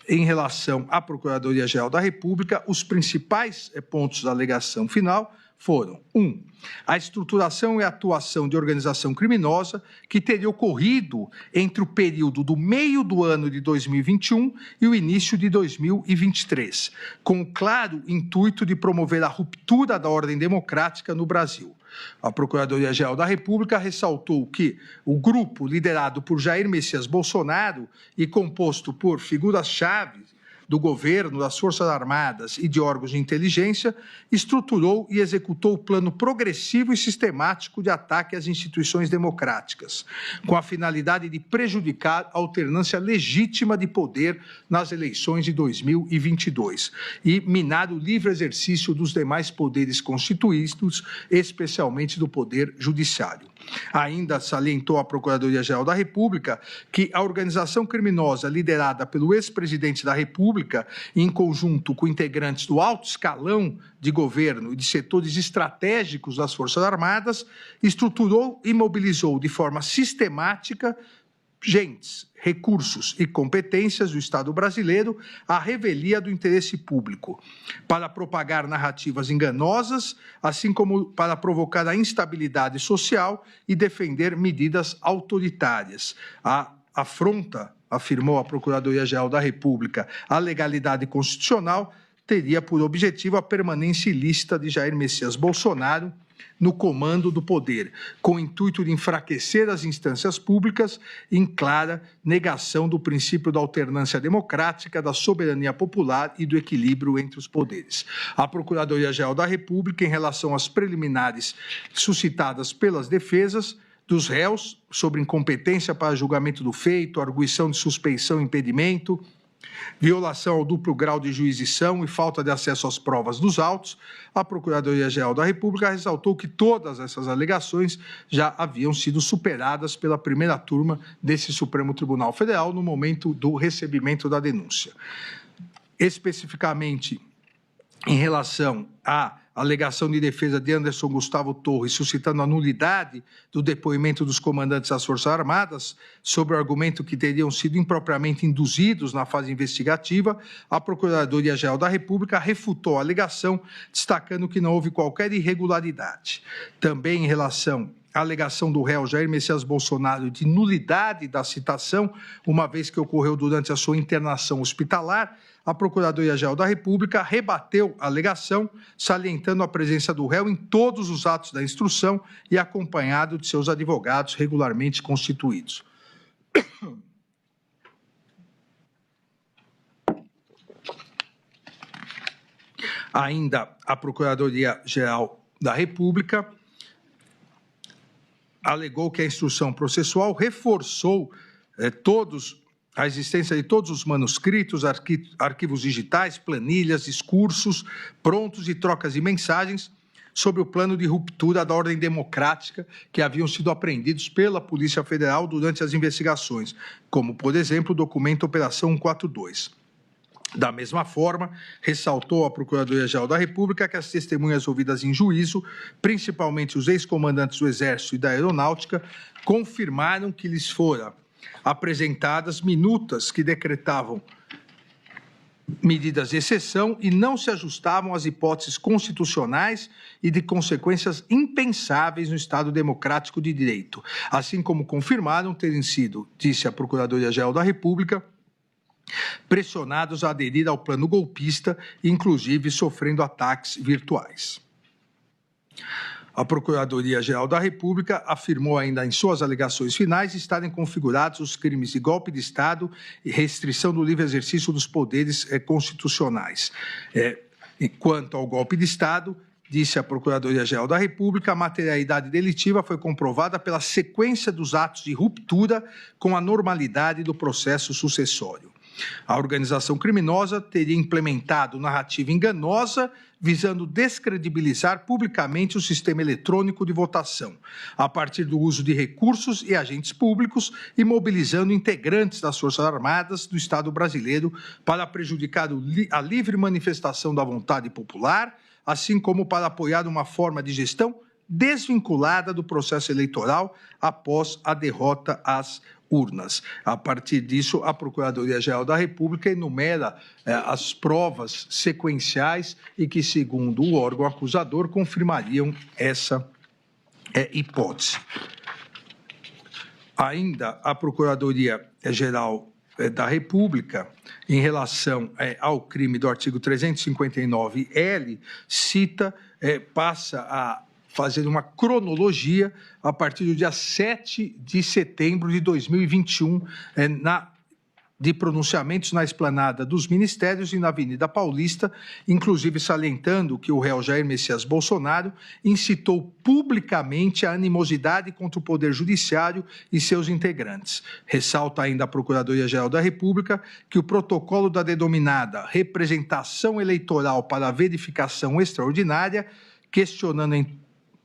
Em relação à Procuradoria-Geral da República, os principais pontos da alegação final foram: 1. A estruturação e atuação de organização criminosa que teria ocorrido entre o período do meio do ano de 2021 e o início de 2023, com o claro intuito de promover a ruptura da ordem democrática no Brasil. A Procuradoria-Geral da República ressaltou que o grupo liderado por Jair Messias Bolsonaro e composto por figuras-chave do governo, das Forças Armadas e de órgãos de inteligência, estruturou e executou o plano progressivo e sistemático de ataque às instituições democráticas, com a finalidade de prejudicar a alternância legítima de poder nas eleições de 2022 e minar o livre exercício dos demais poderes constituídos, especialmente do Poder Judiciário. Ainda salientou a Procuradoria-Geral da República que a organização criminosa liderada pelo ex-presidente da República, em conjunto com integrantes do alto escalão de governo e de setores estratégicos das Forças Armadas, estruturou e mobilizou de forma sistemática gentes, recursos e competências do Estado brasileiro à revelia do interesse público, para propagar narrativas enganosas, assim como para provocar a instabilidade social e defender medidas autoritárias. A afronta, afirmou a Procuradoria-Geral da República, à legalidade constitucional, teria por objetivo a permanência ilícita de Jair Messias Bolsonaro no comando do poder, com o intuito de enfraquecer as instâncias públicas em clara negação do princípio da alternância democrática, da soberania popular e do equilíbrio entre os poderes. A Procuradoria-Geral da República, em relação às preliminares suscitadas pelas defesas dos réus sobre incompetência para julgamento do feito, arguição de suspeição e impedimento, violação ao duplo grau de jurisdição e falta de acesso às provas dos autos, a Procuradoria-Geral da República ressaltou que todas essas alegações já haviam sido superadas pela primeira turma desse Supremo Tribunal Federal no momento do recebimento da denúncia. Especificamente, em relação à alegação de defesa de Anderson Gustavo Torres, suscitando a nulidade do depoimento dos comandantes das Forças Armadas, sobre o argumento que teriam sido impropriamente induzidos na fase investigativa, a Procuradoria-Geral da República refutou a alegação, destacando que não houve qualquer irregularidade. Também em relação à alegação do réu Jair Messias Bolsonaro de nulidade da citação, uma vez que ocorreu durante a sua internação hospitalar, a Procuradoria-Geral da República rebateu a alegação, salientando a presença do réu em todos os atos da instrução e acompanhado de seus advogados regularmente constituídos. Ainda a Procuradoria-Geral da República alegou que a instrução processual reforçou a existência de todos os manuscritos, arquivos digitais, planilhas, discursos prontos e trocas de mensagens sobre o plano de ruptura da ordem democrática que haviam sido apreendidos pela Polícia Federal durante as investigações, como, por exemplo, o documento Operação 142. Da mesma forma, ressaltou a Procuradoria-Geral da República que as testemunhas ouvidas em juízo, principalmente os ex-comandantes do Exército e da Aeronáutica, confirmaram que lhes foram apresentadas minutas que decretavam medidas de exceção e não se ajustavam às hipóteses constitucionais e de consequências impensáveis no Estado democrático de direito, assim como confirmaram terem sido, disse a Procuradoria-Geral da República, pressionados a aderir ao plano golpista, inclusive sofrendo ataques virtuais. A Procuradoria-Geral da República afirmou ainda em suas alegações finais estarem configurados os crimes de golpe de Estado e restrição do livre exercício dos poderes constitucionais. Quanto ao golpe de Estado, disse a Procuradoria-Geral da República, a materialidade delitiva foi comprovada pela sequência dos atos de ruptura com a normalidade do processo sucessório. A organização criminosa teria implementado narrativa enganosa visando descredibilizar publicamente o sistema eletrônico de votação, a partir do uso de recursos e agentes públicos e mobilizando integrantes das Forças Armadas do Estado brasileiro para prejudicar a livre manifestação da vontade popular, assim como para apoiar uma forma de gestão desvinculada do processo eleitoral após a derrota às urnas. A partir disso, a Procuradoria-Geral da República enumera as provas sequenciais e que, segundo o órgão acusador, confirmariam essa hipótese. Ainda a Procuradoria-Geral da República, em relação ao crime do artigo 359-L, passa a fazer uma cronologia a partir do dia 7 de setembro de 2021, de pronunciamentos na esplanada dos ministérios e na Avenida Paulista, inclusive salientando que o réu Jair Messias Bolsonaro incitou publicamente a animosidade contra o Poder Judiciário e seus integrantes. Ressalta ainda a Procuradoria-Geral da República que o protocolo da denominada representação eleitoral para a verificação extraordinária, questionando a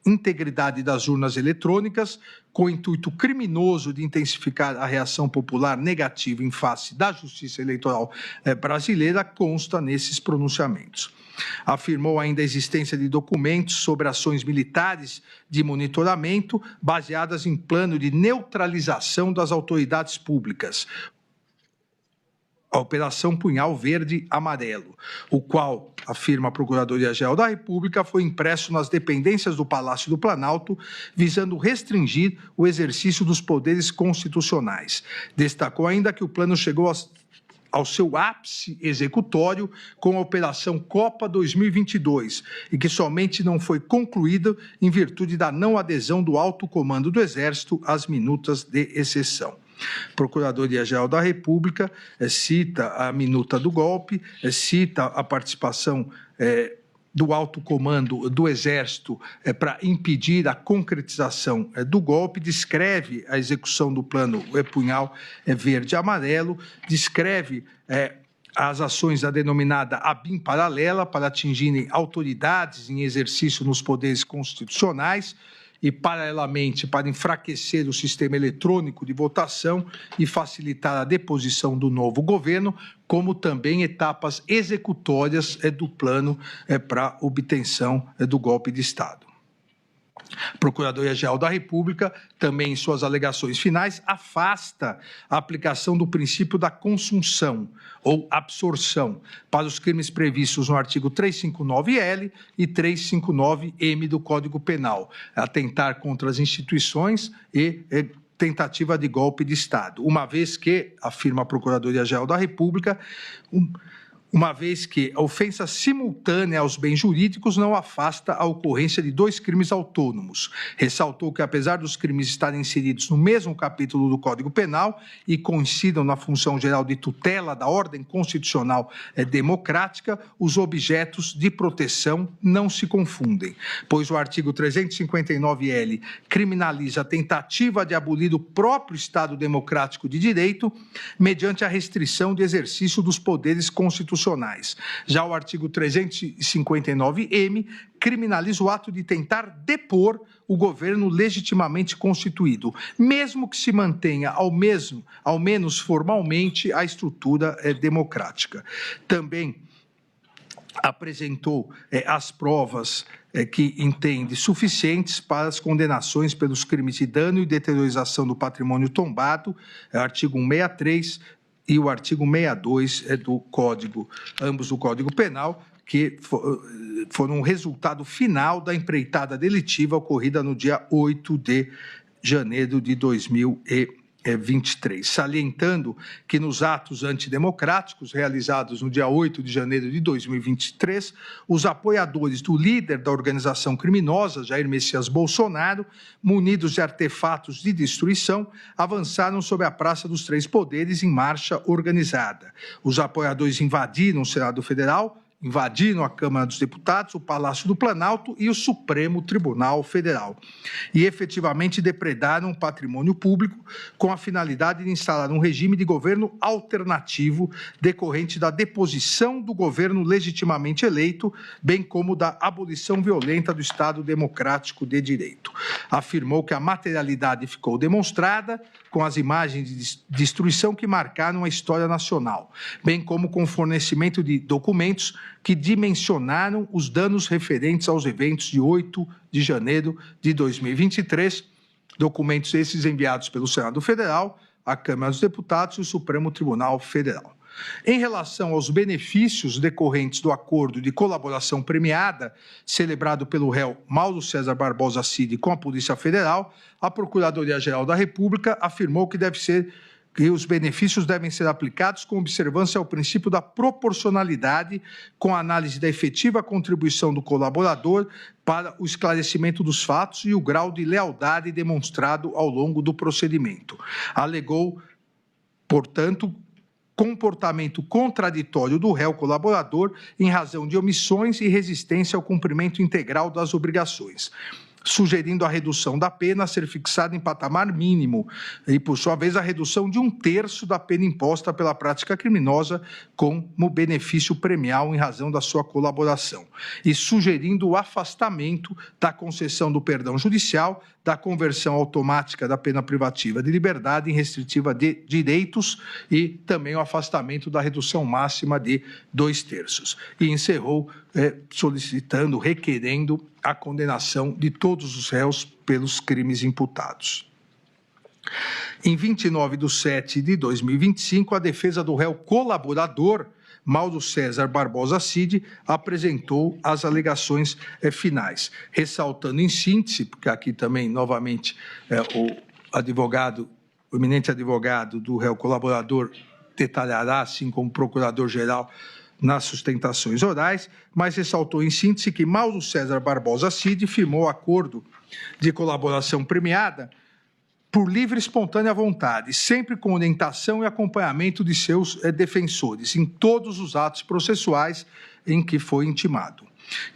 integridade das urnas eletrônicas, com o intuito criminoso de intensificar a reação popular negativa em face da justiça eleitoral brasileira, consta nesses pronunciamentos. Afirmou ainda a existência de documentos sobre ações militares de monitoramento baseadas em plano de neutralização das autoridades públicas, a Operação Punhal Verde-Amarelo, o qual, afirma a Procuradoria-Geral da República, foi impresso nas dependências do Palácio do Planalto, visando restringir o exercício dos poderes constitucionais. Destacou ainda que o plano chegou ao seu ápice executório com a Operação Copa 2022 e que somente não foi concluída em virtude da não adesão do alto comando do Exército às minutas de exceção. Procuradoria-Geral da República cita a minuta do golpe, cita a participação do alto comando do Exército para impedir a concretização do golpe, descreve a execução do plano Punhal Verde-Amarelo, descreve as ações da denominada ABIN paralela para atingirem autoridades em exercício nos poderes constitucionais, e, paralelamente, para enfraquecer o sistema eletrônico de votação e facilitar a deposição do novo governo, como também etapas executórias do plano para obtenção do golpe de Estado. Procuradoria-Geral da República, também em suas alegações finais, afasta a aplicação do princípio da consunção ou absorção para os crimes previstos no artigo 359-L e 359-M do Código Penal, atentar contra as instituições e tentativa de golpe de Estado, uma vez que, afirma a Procuradoria-Geral da República, uma vez que a ofensa simultânea aos bens jurídicos não afasta a ocorrência de dois crimes autônomos. Ressaltou que, apesar dos crimes estarem inseridos no mesmo capítulo do Código Penal e coincidam na função geral de tutela da ordem constitucional democrática, os objetos de proteção não se confundem, pois o artigo 359-L criminaliza a tentativa de abolir o próprio Estado democrático de direito mediante a restrição de exercício dos poderes constitucionais constitucionais. Já o artigo 359-M criminaliza o ato de tentar depor o governo legitimamente constituído, mesmo que se mantenha ao menos formalmente a estrutura democrática. Também apresentou as provas que entende suficientes para as condenações pelos crimes de dano e deteriorização do patrimônio tombado, artigo 163 e o artigo 62 do Código, ambos do Código Penal, que foram um resultado final da empreitada delitiva ocorrida no dia 8 de janeiro de 2023, salientando que nos atos antidemocráticos realizados no dia 8 de janeiro de 2023, os apoiadores do líder da organização criminosa, Jair Messias Bolsonaro, munidos de artefatos de destruição, avançaram sobre a Praça dos Três Poderes em marcha organizada. Os apoiadores invadiram o Senado Federal, invadiram a Câmara dos Deputados, o Palácio do Planalto e o Supremo Tribunal Federal. E efetivamente depredaram o patrimônio público com a finalidade de instalar um regime de governo alternativo decorrente da deposição do governo legitimamente eleito, bem como da abolição violenta do Estado Democrático de Direito. Afirmou que a materialidade ficou demonstrada com as imagens de destruição que marcaram a história nacional, bem como com o fornecimento de documentos que dimensionaram os danos referentes aos eventos de 8 de janeiro de 2023, documentos esses enviados pelo Senado Federal, a Câmara dos Deputados e o Supremo Tribunal Federal. Em relação aos benefícios decorrentes do acordo de colaboração premiada, celebrado pelo réu Mauro César Barbosa Cid com a Polícia Federal, a Procuradoria-Geral da República afirmou que os benefícios devem ser aplicados com observância ao princípio da proporcionalidade, com análise da efetiva contribuição do colaborador para o esclarecimento dos fatos e o grau de lealdade demonstrado ao longo do procedimento. Alegou, portanto, comportamento contraditório do réu colaborador em razão de omissões e resistência ao cumprimento integral das obrigações, sugerindo a redução da pena a ser fixada em patamar mínimo e, por sua vez, a redução de 1/3 da pena imposta pela prática criminosa como benefício premial em razão da sua colaboração, e sugerindo o afastamento da concessão do perdão judicial, da conversão automática da pena privativa de liberdade em restritiva de direitos e também o afastamento da redução máxima de 2/3. E encerrou solicitando, requerendo a condenação de todos os réus pelos crimes imputados. Em 29/7/2025, a defesa do réu colaborador, Mauro César Barbosa Cid, apresentou as alegações finais, ressaltando em síntese, porque aqui também, novamente, o eminente advogado do réu colaborador detalhará, assim como o procurador-geral, nas sustentações orais, mas ressaltou em síntese que Mauro César Barbosa Cid firmou acordo de colaboração premiada por livre e espontânea vontade, sempre com orientação e acompanhamento de seus defensores, em todos os atos processuais em que foi intimado.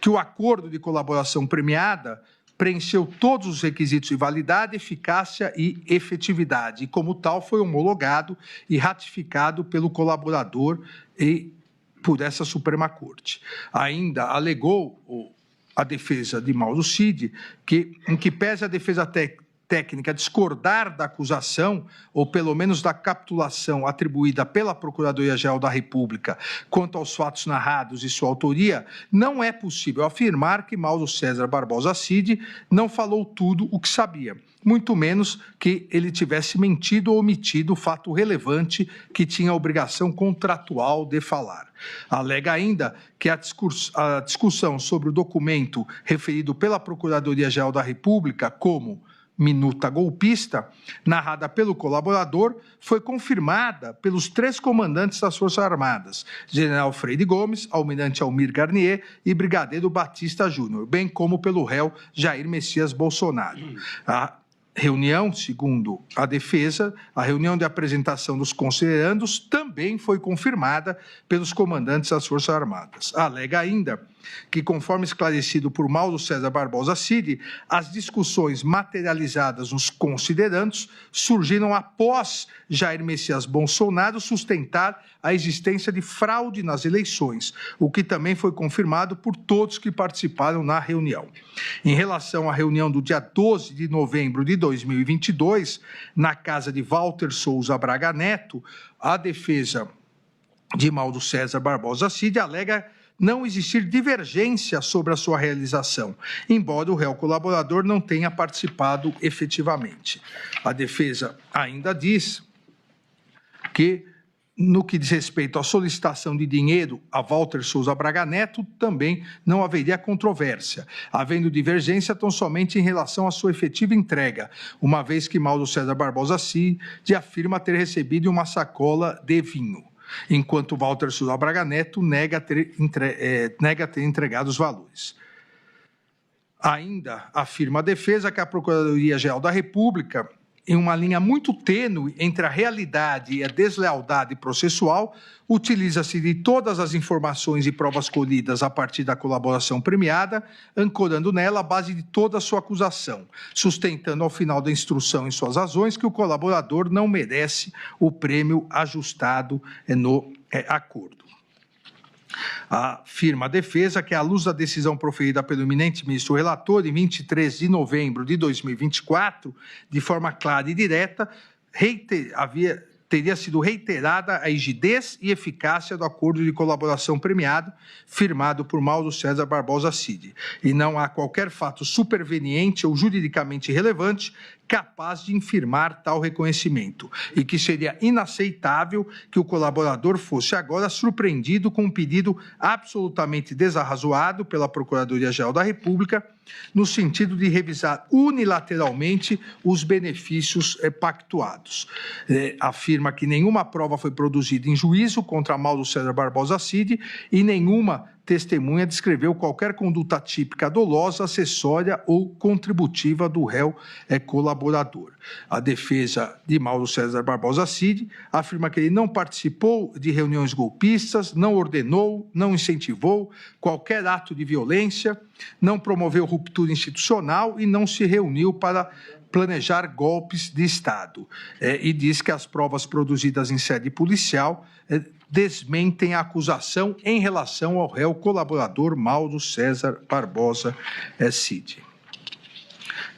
Que o acordo de colaboração premiada preencheu todos os requisitos de validade, eficácia e efetividade, e como tal foi homologado e ratificado pelo colaborador e por essa Suprema Corte. Ainda alegou a defesa de Mauro Cid que, em que pese a defesa técnica discordar da acusação, ou pelo menos da capitulação atribuída pela Procuradoria-Geral da República quanto aos fatos narrados e sua autoria, não é possível afirmar que Mauro César Barbosa Cid não falou tudo o que sabia, muito menos que ele tivesse mentido ou omitido o fato relevante que tinha a obrigação contratual de falar. Alega ainda que a discussão sobre o documento referido pela Procuradoria-Geral da República como minuta golpista, narrada pelo colaborador, foi confirmada pelos 3 comandantes das Forças Armadas, General Freire Gomes, Almirante Almir Garnier e Brigadeiro Batista Júnior, bem como pelo réu Jair Messias Bolsonaro. A reunião, segundo a defesa, a reunião de apresentação dos considerandos também foi confirmada pelos comandantes das Forças Armadas. Alega ainda que, conforme esclarecido por Mauro César Barbosa Cid, as discussões materializadas nos considerandos surgiram após Jair Messias Bolsonaro sustentar a existência de fraude nas eleições, o que também foi confirmado por todos que participaram na reunião. Em relação à reunião do dia 12 de novembro de 2022, na casa de Walter Souza Braga Neto, a defesa de Mauro César Barbosa Cid alega não existir divergência sobre a sua realização, embora o réu colaborador não tenha participado efetivamente. A defesa ainda diz que, no que diz respeito à solicitação de dinheiro a Walter Souza Braga Neto, também não haveria controvérsia, havendo divergência tão somente em relação à sua efetiva entrega, uma vez que Mauro César Barbosa Cid afirma ter recebido uma sacola de vinho, enquanto Walter Souza Braga Neto nega ter entregado os valores. Ainda afirma a defesa que a Procuradoria-Geral da República, em uma linha muito tênue entre a realidade e a deslealdade processual, utiliza-se de todas as informações e provas colhidas a partir da colaboração premiada, ancorando nela a base de toda a sua acusação, sustentando ao final da instrução em suas razões que o colaborador não merece o prêmio ajustado no acordo. Afirma a defesa que, à luz da decisão proferida pelo eminente ministro relator, em 23 de novembro de 2024, de forma clara e direta, teria sido reiterada a rigidez e eficácia do acordo de colaboração premiado, firmado por Mauro César Barbosa Cid, e não há qualquer fato superveniente ou juridicamente relevante capaz de infirmar tal reconhecimento, e que seria inaceitável que o colaborador fosse agora surpreendido com um pedido absolutamente desarrazoado pela Procuradoria-Geral da República, no sentido de revisar unilateralmente os benefícios pactuados. Afirma que nenhuma prova foi produzida em juízo contra Mauro César Barbosa Cid e nenhuma testemunha descreveu qualquer conduta típica dolosa, acessória ou contributiva do réu colaborador. A defesa de Mauro César Barbosa Cid afirma que ele não participou de reuniões golpistas, não ordenou, não incentivou qualquer ato de violência, não promoveu ruptura institucional e não se reuniu para planejar golpes de Estado. E diz que as provas produzidas em sede policial desmentem a acusação em relação ao réu colaborador Mauro César Barbosa Cid.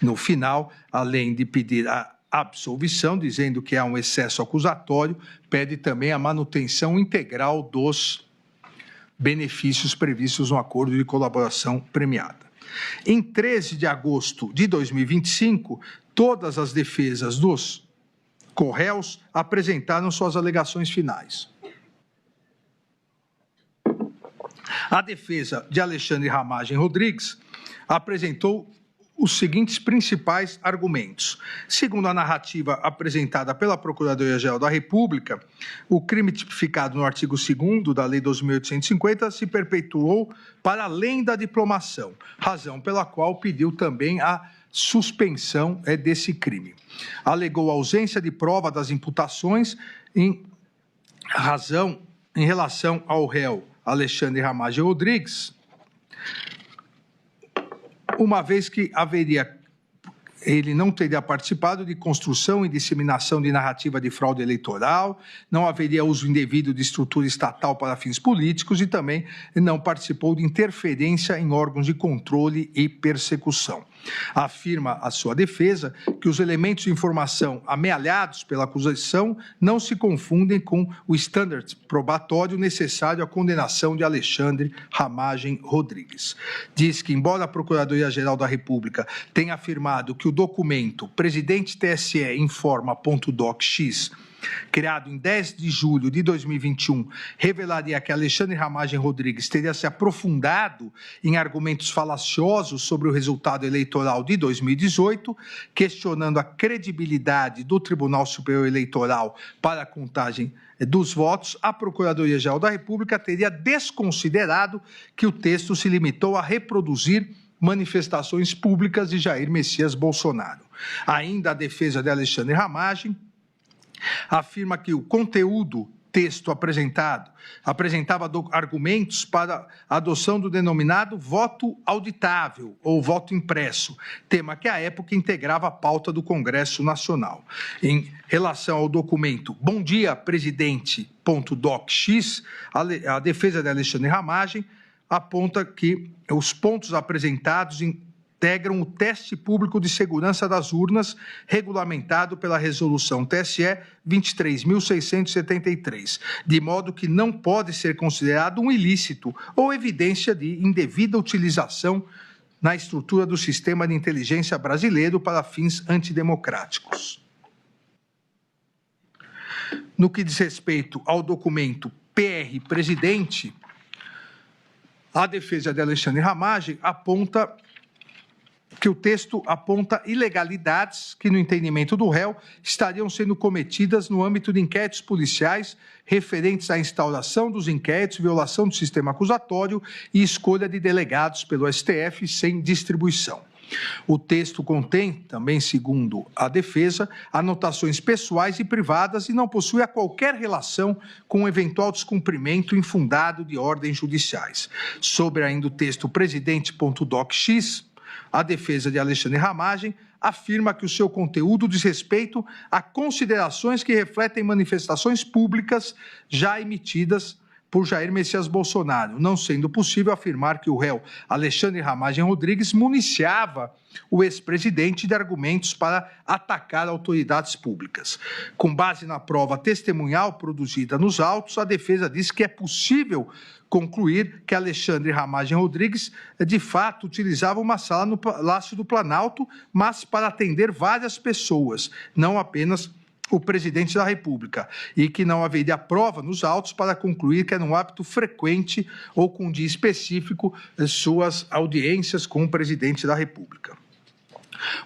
No final, além de pedir a absolvição, dizendo que há um excesso acusatório, pede também a manutenção integral dos benefícios previstos no acordo de colaboração premiada. Em 13 de agosto de 2025, todas as defesas dos corréus apresentaram suas alegações finais. A defesa de Alexandre Ramagem Rodrigues apresentou os seguintes principais argumentos. Segundo a narrativa apresentada pela Procuradoria-Geral da República, o crime tipificado no artigo 2º da Lei 2.850 se perpetuou para além da diplomação, razão pela qual pediu também a suspensão desse crime. Alegou ausência de prova das imputações em relação ao réu Alexandre Ramagem Rodrigues, uma vez que ele não teria participado de construção e disseminação de narrativa de fraude eleitoral, não haveria uso indevido de estrutura estatal para fins políticos e também não participou de interferência em órgãos de controle e persecução. Afirma a sua defesa que os elementos de informação amealhados pela acusação não se confundem com o standard probatório necessário à condenação de Alexandre Ramagem Rodrigues. Diz que, embora a Procuradoria-Geral da República tenha afirmado que o documento Presidente TSE informa.docx, criado em 10 de julho de 2021, revelaria que Alexandre Ramagem Rodrigues teria se aprofundado em argumentos falaciosos sobre o resultado eleitoral de 2018, questionando a credibilidade do Tribunal Superior Eleitoral para a contagem dos votos, a Procuradoria-Geral da República teria desconsiderado que o texto se limitou a reproduzir manifestações públicas de Jair Messias Bolsonaro. Ainda a defesa de Alexandre Ramagem afirma que o conteúdo texto apresentava argumentos para a adoção do denominado voto auditável ou voto impresso, tema que à época integrava a pauta do Congresso Nacional. Em relação ao documento Bom Dia, Presidente.docx, a defesa de Alexandre Ramagem aponta que os pontos apresentados integram o teste público de segurança das urnas, regulamentado pela Resolução TSE 23.673, de modo que não pode ser considerado um ilícito ou evidência de indevida utilização na estrutura do sistema de inteligência brasileiro para fins antidemocráticos. No que diz respeito ao documento PR Presidente, a defesa de Alexandre Ramagem aponta que o texto aponta ilegalidades que, no entendimento do réu, estariam sendo cometidas no âmbito de inquéritos policiais referentes à instauração dos inquéritos, violação do sistema acusatório e escolha de delegados pelo STF sem distribuição. O texto contém, também segundo a defesa, anotações pessoais e privadas e não possui qualquer relação com o eventual descumprimento infundado de ordens judiciais. Sobre ainda o texto Presidente.docx, a defesa de Alexandre Ramagem afirma que o seu conteúdo diz respeito a considerações que refletem manifestações públicas já emitidas por Jair Messias Bolsonaro, não sendo possível afirmar que o réu Alexandre Ramagem Rodrigues municiava o ex-presidente de argumentos para atacar autoridades públicas. Com base na prova testemunhal produzida nos autos, a defesa diz que é possível concluir que Alexandre Ramagem Rodrigues, de fato, utilizava uma sala no Palácio do Planalto, mas para atender várias pessoas, não apenas o presidente da República, e que não haveria prova nos autos para concluir que era um hábito frequente ou com dia específico suas audiências com o presidente da República.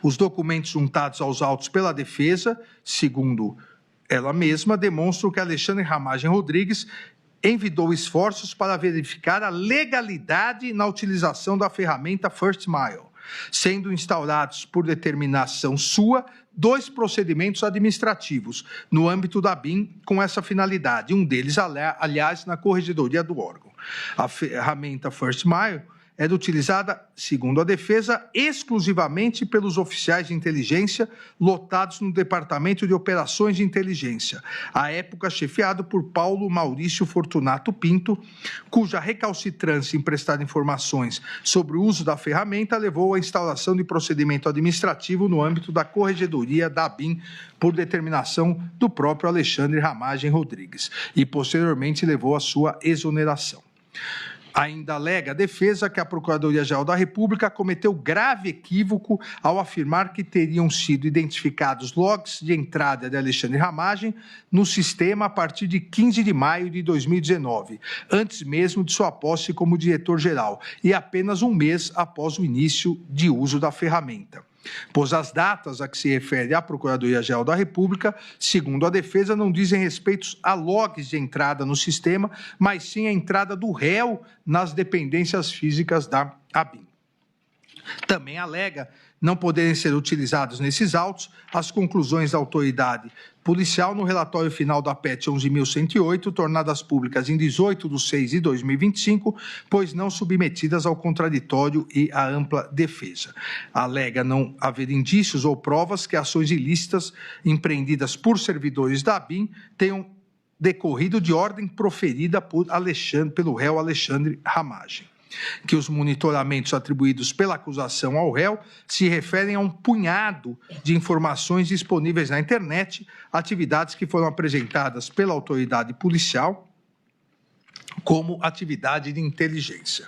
Os documentos juntados aos autos pela defesa, segundo ela mesma, demonstram que Alexandre Ramagem Rodrigues envidou esforços para verificar a legalidade na utilização da ferramenta First Mile, sendo instaurados por determinação sua 2 procedimentos administrativos no âmbito da BIM com essa finalidade, um deles, aliás, na corregedoria do órgão. A ferramenta First Mile era utilizada, segundo a defesa, exclusivamente pelos oficiais de inteligência lotados no Departamento de Operações de Inteligência, à época chefiado por Paulo Maurício Fortunato Pinto, cuja recalcitrância em prestar informações sobre o uso da ferramenta levou à instauração de procedimento administrativo no âmbito da corregedoria da ABIN, por determinação do próprio Alexandre Ramagem Rodrigues, e posteriormente levou à sua exoneração. Ainda alega a defesa que a Procuradoria-Geral da República cometeu grave equívoco ao afirmar que teriam sido identificados logs de entrada de Alexandre Ramagem no sistema a partir de 15 de maio de 2019, antes mesmo de sua posse como diretor-geral, e apenas um mês após o início de uso da ferramenta. Pois as datas a que se refere a Procuradoria-Geral da República, segundo a defesa, não dizem respeito a logs de entrada no sistema, mas sim a entrada do réu nas dependências físicas da ABIN. Também alega não poderem ser utilizados nesses autos as conclusões da autoridade policial no relatório final da PET 11.108, tornadas públicas em 18/6/2025, pois não submetidas ao contraditório e à ampla defesa. Alega não haver indícios ou provas que ações ilícitas empreendidas por servidores da ABIN tenham decorrido de ordem proferida pelo réu Alexandre Ramagem. Que os monitoramentos atribuídos pela acusação ao réu se referem a um punhado de informações disponíveis na internet, atividades que foram apresentadas pela autoridade policial como atividade de inteligência.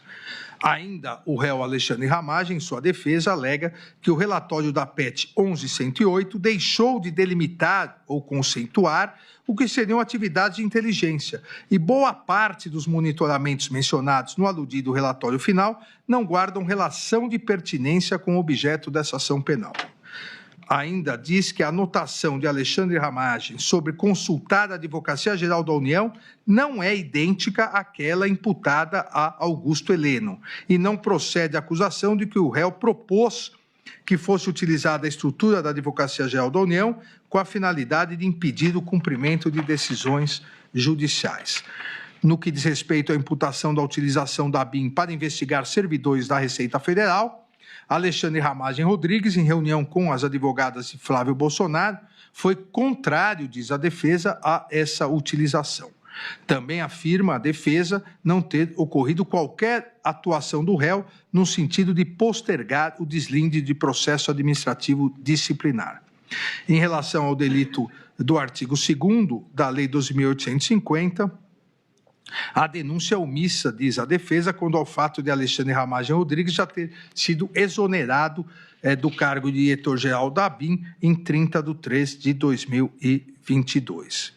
Ainda o réu Alexandre Ramagem, em sua defesa, alega que o relatório da PET 11.108 deixou de delimitar ou conceituar o que seriam atividades de inteligência, e boa parte dos monitoramentos mencionados no aludido relatório final não guardam relação de pertinência com o objeto dessa ação penal. Ainda diz que a anotação de Alexandre Ramagem sobre consultar a Advocacia Geral da União não é idêntica àquela imputada a Augusto Heleno, e não procede a acusação de que o réu propôs que fosse utilizada a estrutura da Advocacia Geral da União com a finalidade de impedir o cumprimento de decisões judiciais. No que diz respeito à imputação da utilização da ABIN para investigar servidores da Receita Federal, Alexandre Ramagem Rodrigues, em reunião com as advogadas de Flávio Bolsonaro, foi contrário, diz a defesa, a essa utilização. Também afirma a defesa não ter ocorrido qualquer atuação do réu no sentido de postergar o deslinde de processo administrativo disciplinar. Em relação ao delito do artigo 2º da Lei 12.850, a denúncia omissa, diz a defesa, quando ao fato de Alexandre Ramagem Rodrigues já ter sido exonerado do cargo de diretor-geral da ABIN em 30/3/2022.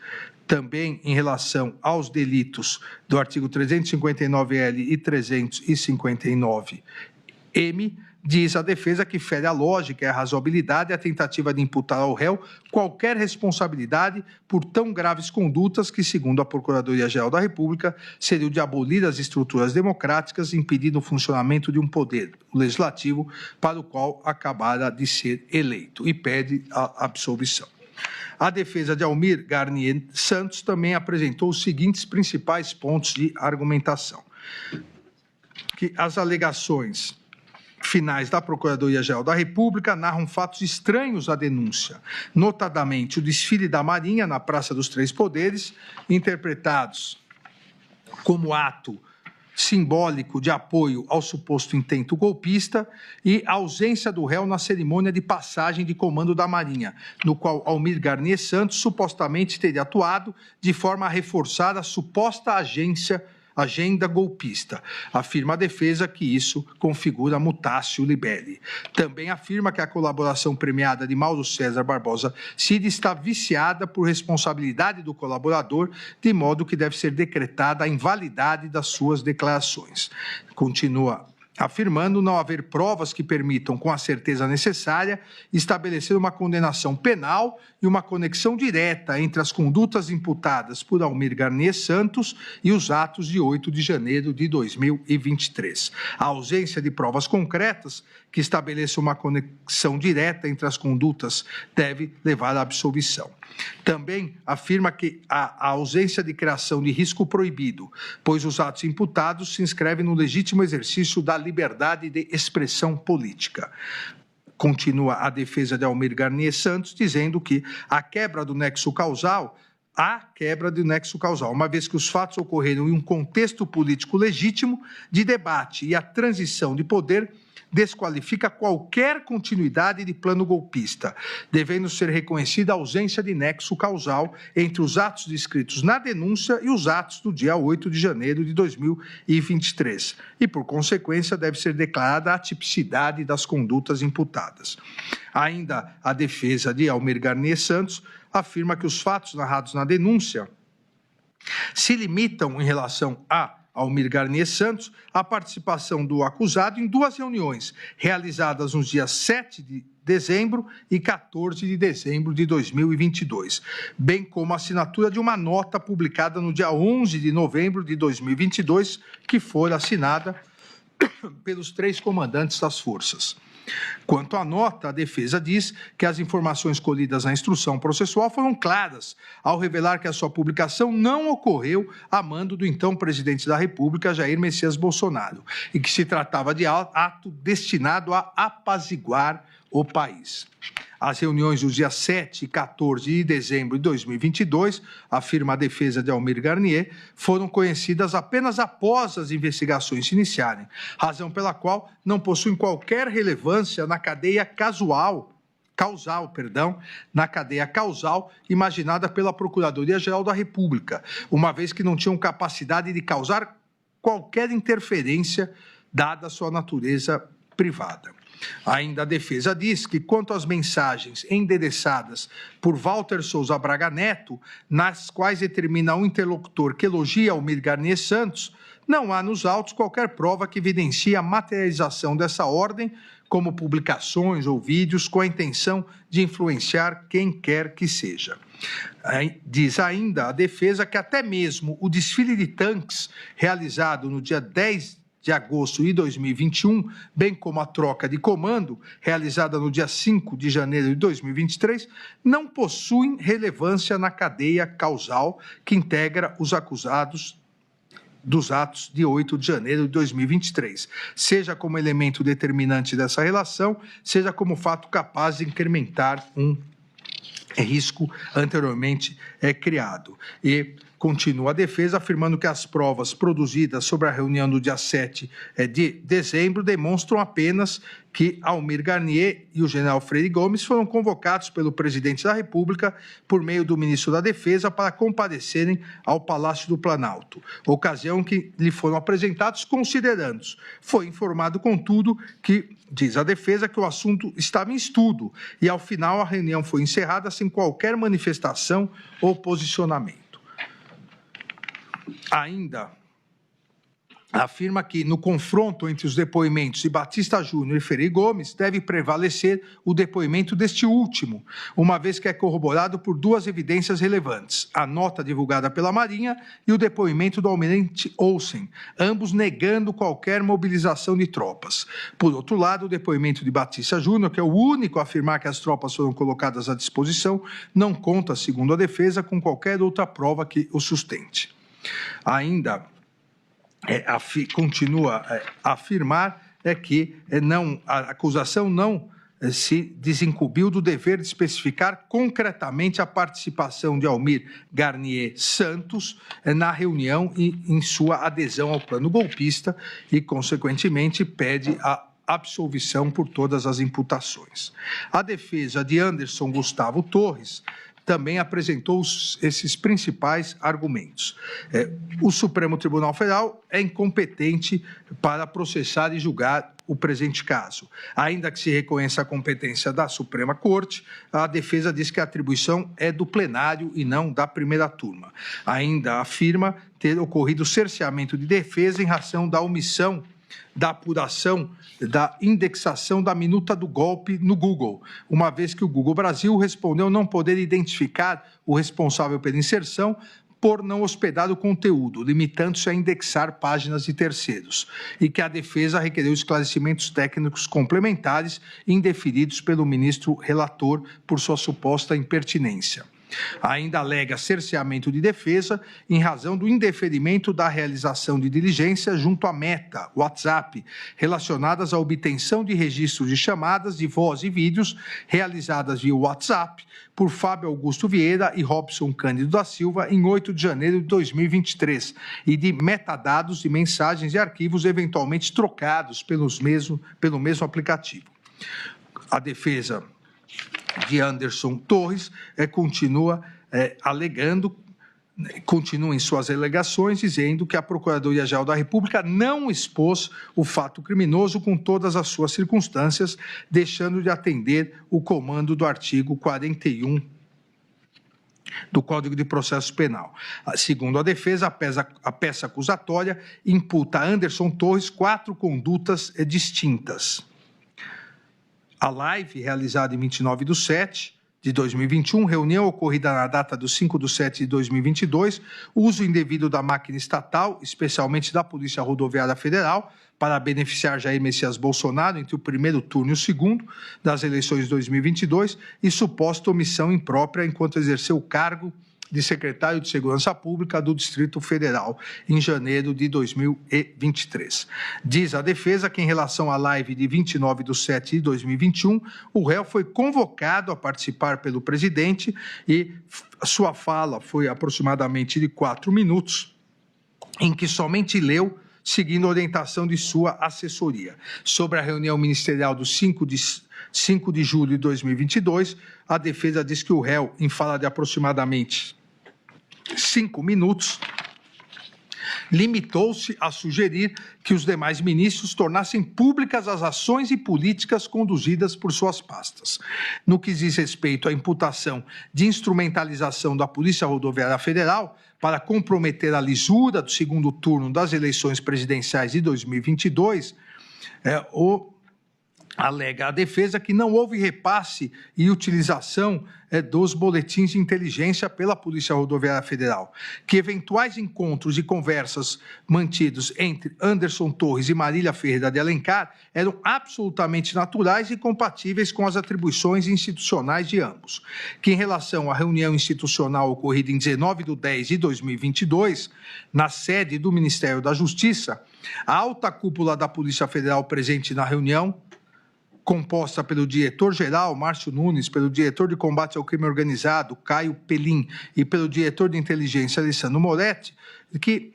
Também em relação aos delitos do artigo 359-L e 359-M, diz a defesa que fere a lógica e a razoabilidade a tentativa de imputar ao réu qualquer responsabilidade por tão graves condutas que, segundo a Procuradoria-Geral da República, seriam de abolir as estruturas democráticas, impedindo o funcionamento de um poder, o legislativo, para o qual acabara de ser eleito, e pede a absolvição. A defesa de Almir Garnier Santos também apresentou os seguintes principais pontos de argumentação: que as alegações finais da Procuradoria-Geral da República narram fatos estranhos à denúncia, notadamente o desfile da Marinha na Praça dos Três Poderes, interpretados como ato simbólico de apoio ao suposto intento golpista, e a ausência do réu na cerimônia de passagem de comando da Marinha, no qual Almir Garnier Santos supostamente teria atuado de forma a reforçar a suposta agenda golpista. Afirma a defesa que isso configura mutatio libelli. Também afirma que a colaboração premiada de Mauro César Barbosa Cid está viciada por responsabilidade do colaborador, de modo que deve ser decretada a invalidade das suas declarações. Continua afirmando não haver provas que permitam, com a certeza necessária, estabelecer uma condenação penal e uma conexão direta entre as condutas imputadas por Almir Garnier Santos e os atos de 8 de janeiro de 2023. A ausência de provas concretas que estabeleçam uma conexão direta entre as condutas deve levar à absolvição. Também afirma que a ausência de criação de risco proibido, pois os atos imputados se inscrevem no legítimo exercício da liberdade de expressão política. Continua a defesa de Almir Garnier Santos, dizendo que a quebra do nexo causal, uma vez que os fatos ocorreram em um contexto político legítimo de debate e a transição de poder desqualifica qualquer continuidade de plano golpista, devendo ser reconhecida a ausência de nexo causal entre os atos descritos na denúncia e os atos do dia 8 de janeiro de 2023, e, por consequência, deve ser declarada a atipicidade das condutas imputadas. Ainda a defesa de Almir Garnier Santos afirma que os fatos narrados na denúncia se limitam, em relação a Almir Garnier Santos, a participação do acusado em 2 reuniões, realizadas nos dias 7 de dezembro e 14 de dezembro de 2022, bem como a assinatura de uma nota publicada no dia 11 de novembro de 2022, que foi assinada pelos 3 comandantes das forças. Quanto à nota, a defesa diz que as informações colhidas na instrução processual foram claras, ao revelar que a sua publicação não ocorreu a mando do então presidente da República, Jair Messias Bolsonaro, e que se tratava de ato destinado a apaziguar o país. As reuniões dos dias 7 e 14 de dezembro de 2022, afirma a defesa de Almir Garnier, foram conhecidas apenas após as investigações se iniciarem, razão pela qual não possuem qualquer relevância na cadeia causal imaginada pela Procuradoria-Geral da República, uma vez que não tinham capacidade de causar qualquer interferência, dada a sua natureza privada. Ainda a defesa diz que, quanto às mensagens endereçadas por Walter Souza Braga Neto, nas quais determina um interlocutor que elogia Almir Garnier Santos, não há nos autos qualquer prova que evidencie a materialização dessa ordem, como publicações ou vídeos com a intenção de influenciar quem quer que seja. Diz ainda a defesa que até mesmo o desfile de tanques realizado no dia 10 de agosto de 2021, bem como a troca de comando, realizada no dia 5 de janeiro de 2023, não possuem relevância na cadeia causal que integra os acusados dos atos de 8 de janeiro de 2023, seja como elemento determinante dessa relação, seja como fato capaz de incrementar um risco anteriormente criado. E continua a defesa afirmando que as provas produzidas sobre a reunião do dia 7 de dezembro demonstram apenas que Almir Garnier e o general Freire Gomes foram convocados pelo presidente da República por meio do ministro da Defesa para comparecerem ao Palácio do Planalto, ocasião que lhe foram apresentados considerandos. Foi informado, contudo, que, diz a defesa, que o assunto estava em estudo e, ao final, a reunião foi encerrada sem qualquer manifestação ou posicionamento. Ainda afirma que, no confronto entre os depoimentos de Batista Júnior e Freire Gomes, deve prevalecer o depoimento deste último, uma vez que é corroborado por duas evidências relevantes, a nota divulgada pela Marinha e o depoimento do almirante Olsen, ambos negando qualquer mobilização de tropas. Por outro lado, o depoimento de Batista Júnior, que é o único a afirmar que as tropas foram colocadas à disposição, não conta, segundo a defesa, com qualquer outra prova que o sustente. Ainda continua a afirmar que a acusação não se desincumbiu do dever de especificar concretamente a participação de Almir Garnier Santos na reunião e em sua adesão ao plano golpista e, consequentemente, pede a absolvição por todas as imputações. A defesa de Anderson Gustavo Torres também apresentou esses principais argumentos. O Supremo Tribunal Federal é incompetente para processar e julgar o presente caso. Ainda que se reconheça a competência da Suprema Corte, a defesa diz que a atribuição é do plenário e não da primeira turma. Ainda afirma ter ocorrido cerceamento de defesa em razão da omissão da apuração da indexação da minuta do golpe no Google, uma vez que o Google Brasil respondeu não poder identificar o responsável pela inserção por não hospedar o conteúdo, limitando-se a indexar páginas de terceiros, e que a defesa requereu esclarecimentos técnicos complementares indeferidos pelo ministro relator por sua suposta impertinência. Ainda alega cerceamento de defesa em razão do indeferimento da realização de diligências junto à Meta, WhatsApp, relacionadas à obtenção de registros de chamadas de voz e vídeos realizadas via WhatsApp por Fábio Augusto Vieira e Robson Cândido da Silva em 8 de janeiro de 2023 e de metadados de mensagens e arquivos eventualmente trocados pelo mesmo aplicativo. A defesa de Anderson Torres continua em suas alegações, dizendo que a Procuradoria-Geral da República não expôs o fato criminoso com todas as suas circunstâncias, deixando de atender o comando do artigo 41 do Código de Processo Penal. Segundo a defesa, a peça acusatória imputa a Anderson Torres 4 condutas distintas. A live, realizada em 29/7 de 2021, reunião ocorrida na data do 5/7 de 2022, uso indevido da máquina estatal, especialmente da Polícia Rodoviária Federal, para beneficiar Jair Messias Bolsonaro entre o primeiro turno e o segundo das eleições de 2022 e suposta omissão imprópria enquanto exerceu o cargo de secretário de Segurança Pública do Distrito Federal, em janeiro de 2023. Diz a defesa que, em relação à live de 29/7 de 2021, o réu foi convocado a participar pelo presidente e sua fala foi aproximadamente de 4 minutos, em que somente leu, seguindo a orientação de sua assessoria. Sobre a reunião ministerial do 5 de julho de 2022, a defesa diz que o réu, em fala de aproximadamente 5 minutos, limitou-se a sugerir que os demais ministros tornassem públicas as ações e políticas conduzidas por suas pastas. No que diz respeito à imputação de instrumentalização da Polícia Rodoviária Federal para comprometer a lisura do segundo turno das eleições presidenciais de 2022, Alega a defesa que não houve repasse e utilização dos boletins de inteligência pela Polícia Rodoviária Federal, que eventuais encontros e conversas mantidos entre Anderson Torres e Marília Ferreira de Alencar eram absolutamente naturais e compatíveis com as atribuições institucionais de ambos, que em relação à reunião institucional ocorrida em 19/10/2022, na sede do Ministério da Justiça, a alta cúpula da Polícia Federal presente na reunião, composta pelo diretor-geral, Márcio Nunes, pelo diretor de combate ao crime organizado, Caio Pelim, e pelo diretor de inteligência, Alessandro Moretti, que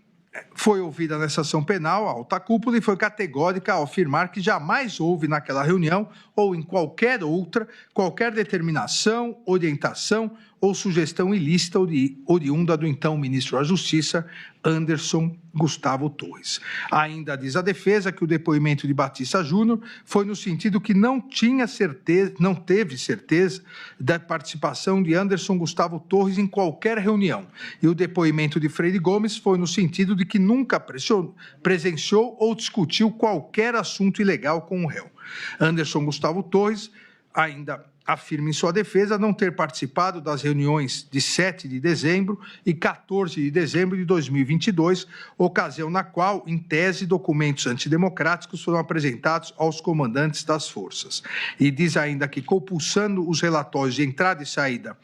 foi ouvida nessa ação penal, a alta cúpula, e foi categórica ao afirmar que jamais houve naquela reunião ou em qualquer outra, qualquer determinação, orientação ou sugestão ilícita oriunda do então ministro da Justiça, Anderson Gustavo Torres. Ainda diz a defesa que o depoimento de Batista Júnior foi no sentido que não teve certeza da participação de Anderson Gustavo Torres em qualquer reunião. E o depoimento de Freire Gomes foi no sentido de que nunca presenciou ou discutiu qualquer assunto ilegal com o réu. Anderson Gustavo Torres ainda afirma em sua defesa não ter participado das reuniões de 7 de dezembro e 14 de dezembro de 2022, ocasião na qual, em tese, documentos antidemocráticos foram apresentados aos comandantes das forças. E diz ainda que, compulsando os relatórios de entrada e saída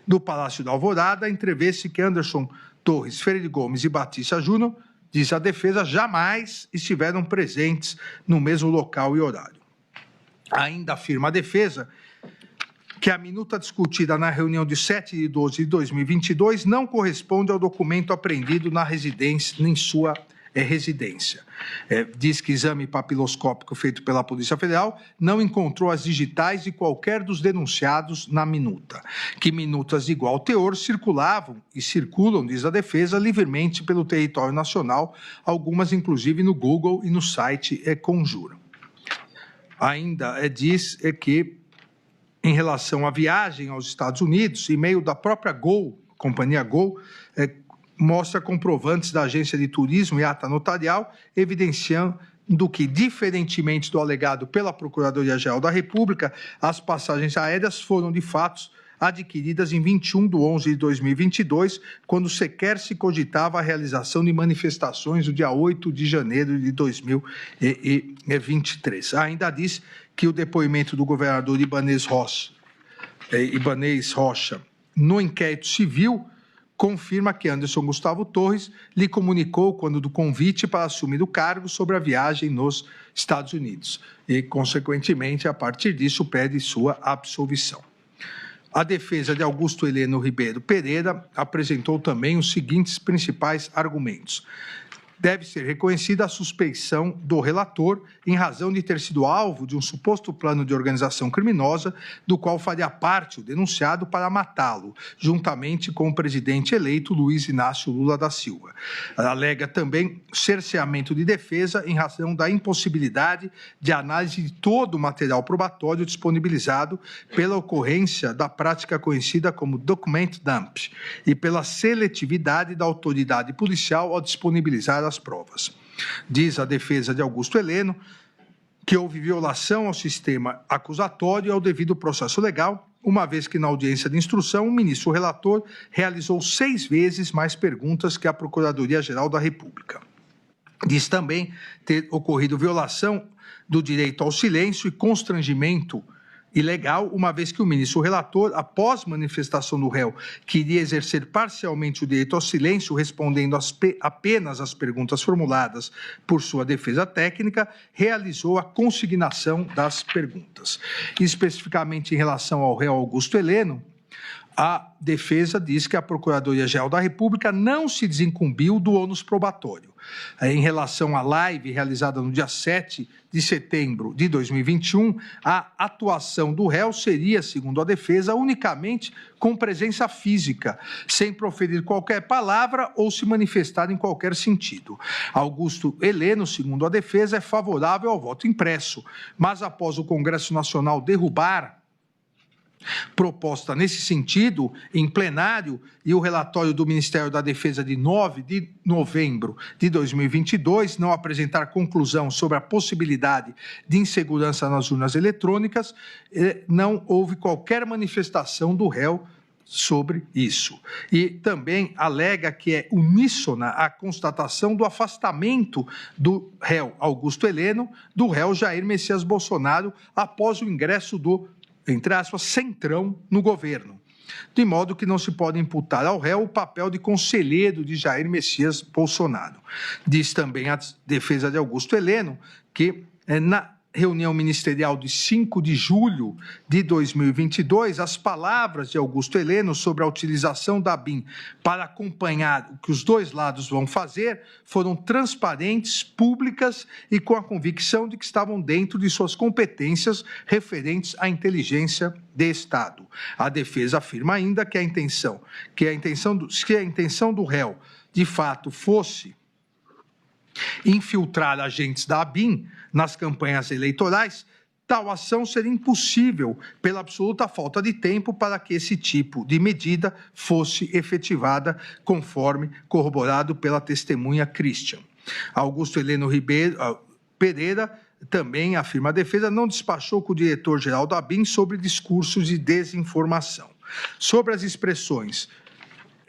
do Palácio da Alvorada, entrevê-se que Anderson Torres, Freire Gomes e Batista Júnior, diz a defesa, jamais estiveram presentes no mesmo local e horário. Ainda afirma a defesa que a minuta discutida na reunião de 7 de 12 de 2022 não corresponde ao documento apreendido na residência, em sua residência. Diz que exame papiloscópico feito pela Polícia Federal não encontrou as digitais de qualquer dos denunciados na minuta, que minutas de igual teor circulavam e circulam, diz a defesa, livremente pelo território nacional, algumas inclusive no Google e no site Conjura. Ainda diz que, em relação à viagem aos Estados Unidos, e-mail da própria Gol, companhia Gol, mostra comprovantes da agência de turismo e ata notarial, evidenciando que, diferentemente do alegado pela Procuradoria-Geral da República, as passagens aéreas foram, de fato, adquiridas em 21/11/2022, quando sequer se cogitava a realização de manifestações no dia 8 de janeiro de 2023. Ainda diz que o depoimento do governador Ibanez Rocha no inquérito civil confirma que Anderson Gustavo Torres lhe comunicou quando do convite para assumir o cargo sobre a viagem nos Estados Unidos e, consequentemente, a partir disso, pede sua absolvição. A defesa de Augusto Heleno Ribeiro Pereira apresentou também os seguintes principais argumentos. Deve ser reconhecida a suspeição do relator em razão de ter sido alvo de um suposto plano de organização criminosa do qual faria parte o denunciado para matá-lo, juntamente com o presidente eleito Luiz Inácio Lula da Silva. Ela alega também cerceamento de defesa em razão da impossibilidade de análise de todo o material probatório disponibilizado pela ocorrência da prática conhecida como document dump e pela seletividade da autoridade policial ao disponibilizar as provas. Diz a defesa de Augusto Heleno que houve violação ao sistema acusatório e ao devido processo legal, uma vez que na audiência de instrução o ministro relator realizou 6 vezes mais perguntas que a Procuradoria-Geral da República. Diz também ter ocorrido violação do direito ao silêncio e constrangimento ilegal, uma vez que o ministro relator, após manifestação do réu, queria exercer parcialmente o direito ao silêncio, respondendo apenas às perguntas formuladas por sua defesa técnica, realizou a consignação das perguntas. Especificamente em relação ao réu Augusto Heleno, a defesa diz que a Procuradoria-Geral da República não se desincumbiu do ônus probatório. Em relação à live realizada no dia 7 de setembro de 2021, a atuação do réu seria, segundo a defesa, unicamente com presença física, sem proferir qualquer palavra ou se manifestar em qualquer sentido. Augusto Heleno, segundo a defesa, é favorável ao voto impresso, mas após o Congresso Nacional derrubar proposta nesse sentido em plenário e o relatório do Ministério da Defesa de 9 de novembro de 2022 não apresentar conclusão sobre a possibilidade de insegurança nas urnas eletrônicas, não houve qualquer manifestação do réu sobre isso. E também alega que é uníssona a constatação do afastamento do réu Augusto Heleno do réu Jair Messias Bolsonaro após o ingresso do, entre aspas, centrão no governo, de modo que não se pode imputar ao réu o papel de conselheiro de Jair Messias Bolsonaro. Diz também a defesa de Augusto Heleno que na reunião ministerial de 5 de julho de 2022, as palavras de Augusto Heleno sobre a utilização da BIM para acompanhar o que os dois lados vão fazer foram transparentes, públicas e com a convicção de que estavam dentro de suas competências referentes à inteligência de Estado. A defesa afirma ainda que a intenção do réu, de fato, fosse infiltrar agentes da ABIN nas campanhas eleitorais, tal ação seria impossível pela absoluta falta de tempo para que esse tipo de medida fosse efetivada, conforme corroborado pela testemunha Christian. Augusto Heleno Pereira, também, afirma a defesa, não despachou com o diretor-geral da ABIN sobre discursos de desinformação. Sobre as expressões,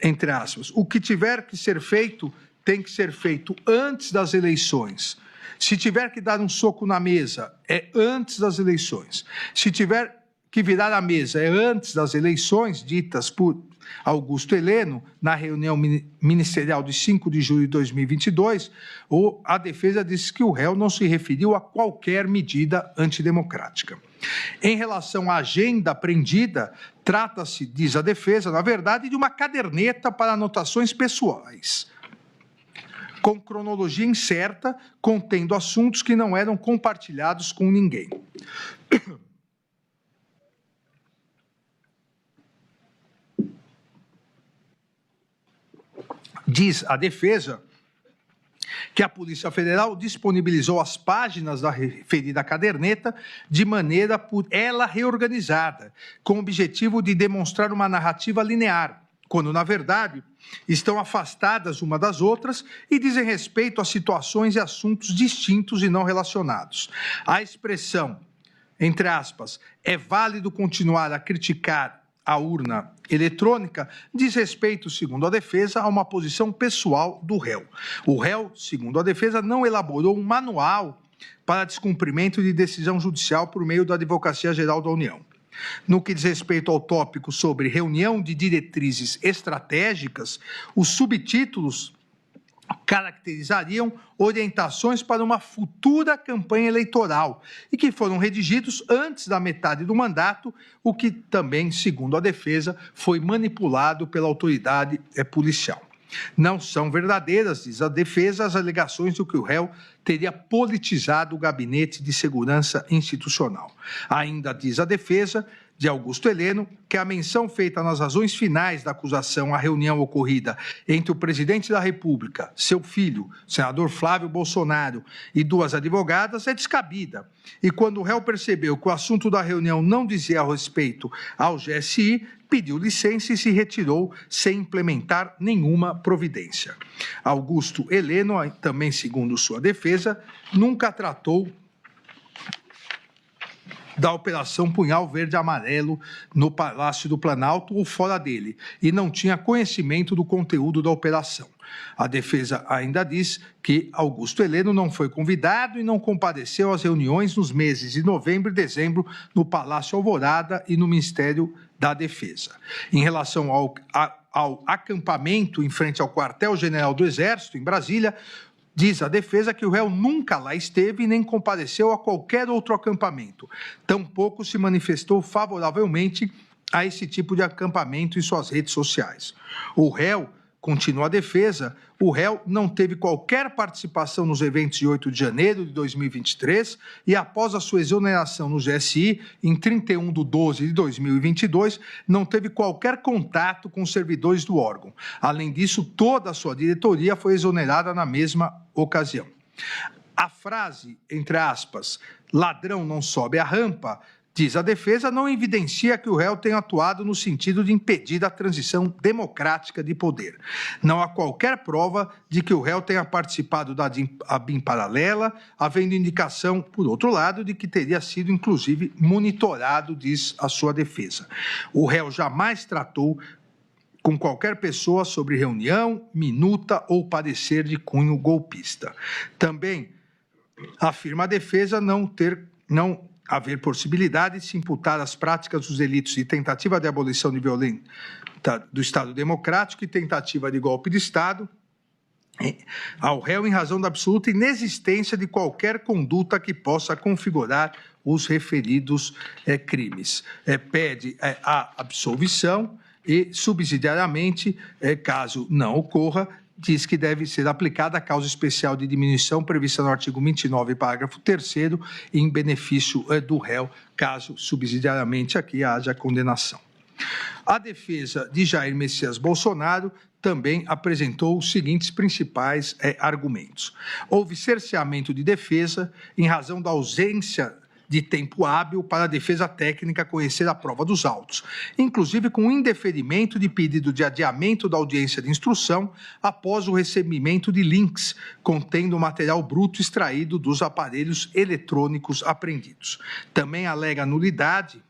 entre aspas, o que tiver que ser feito tem que ser feito antes das eleições. Se tiver que dar um soco na mesa, é antes das eleições. Se tiver que virar a mesa, é antes das eleições, ditas por Augusto Heleno, na reunião ministerial de 5 de julho de 2022, a defesa disse que o réu não se referiu a qualquer medida antidemocrática. Em relação à agenda apreendida, trata-se, diz a defesa, na verdade, de uma caderneta para anotações pessoais, com cronologia incerta, contendo assuntos que não eram compartilhados com ninguém. Diz a defesa que a Polícia Federal disponibilizou as páginas da referida caderneta de maneira por ela reorganizada, com o objetivo de demonstrar uma narrativa linear, quando, na verdade, estão afastadas uma das outras e dizem respeito a situações e assuntos distintos e não relacionados. A expressão, entre aspas, é válido continuar a criticar a urna eletrônica, diz respeito, segundo a defesa, a uma posição pessoal do réu. O réu, segundo a defesa, não elaborou um manual para descumprimento de decisão judicial por meio da Advocacia Geral da União. No que diz respeito ao tópico sobre reunião de diretrizes estratégicas, os subtítulos caracterizariam orientações para uma futura campanha eleitoral e que foram redigidos antes da metade do mandato, o que também, segundo a defesa, foi manipulado pela autoridade policial. Não são verdadeiras, diz a defesa, as alegações de que o réu teria politizado o Gabinete de Segurança Institucional. Ainda diz a defesa de Augusto Heleno que a menção feita nas razões finais da acusação à reunião ocorrida entre o presidente da República, seu filho, senador Flávio Bolsonaro, e duas advogadas é descabida. E quando o réu percebeu que o assunto da reunião não dizia respeito ao GSI, pediu licença e se retirou sem implementar nenhuma providência. Augusto Heleno, também segundo sua defesa, nunca tratou da Operação Punhal Verde Amarelo no Palácio do Planalto ou fora dele, e não tinha conhecimento do conteúdo da operação. A defesa ainda diz que Augusto Heleno não foi convidado e não compareceu às reuniões nos meses de novembro e dezembro no Palácio Alvorada e no Ministério da Defesa. Em relação ao acampamento em frente ao Quartel-General do Exército, em Brasília, diz a defesa que o réu nunca lá esteve e nem compareceu a qualquer outro acampamento. Tampouco se manifestou favoravelmente a esse tipo de acampamento em suas redes sociais. O réu, continua a defesa, o réu não teve qualquer participação nos eventos de 8 de janeiro de 2023 e após a sua exoneração no GSI, em 31/12 de 2022, não teve qualquer contato com os servidores do órgão. Além disso, toda a sua diretoria foi exonerada na mesma ocasião. A frase, entre aspas, ladrão não sobe a rampa, Diz a defesa, não evidencia que o réu tenha atuado no sentido de impedir a transição democrática de poder. Não há qualquer prova de que o réu tenha participado da ABIN paralela, havendo indicação, por outro lado, de que teria sido, inclusive, monitorado, diz a sua defesa. O réu jamais tratou com qualquer pessoa sobre reunião, minuta ou parecer de cunho golpista. Também afirma a defesa não haver possibilidade de se imputar as práticas dos delitos de tentativa de abolição de violência do Estado Democrático e tentativa de golpe de Estado ao réu em razão da absoluta inexistência de qualquer conduta que possa configurar os referidos crimes. Pede a absolvição e, subsidiariamente, caso não ocorra, diz que deve ser aplicada a causa especial de diminuição prevista no artigo 29, parágrafo 3º, em benefício do réu, caso subsidiariamente aqui haja condenação. A defesa de Jair Messias Bolsonaro também apresentou os seguintes principais argumentos. Houve cerceamento de defesa em razão da ausência de tempo hábil para a defesa técnica conhecer a prova dos autos, inclusive com indeferimento de pedido de adiamento da audiência de instrução após o recebimento de links contendo material bruto extraído dos aparelhos eletrônicos apreendidos. Também alega nulidade,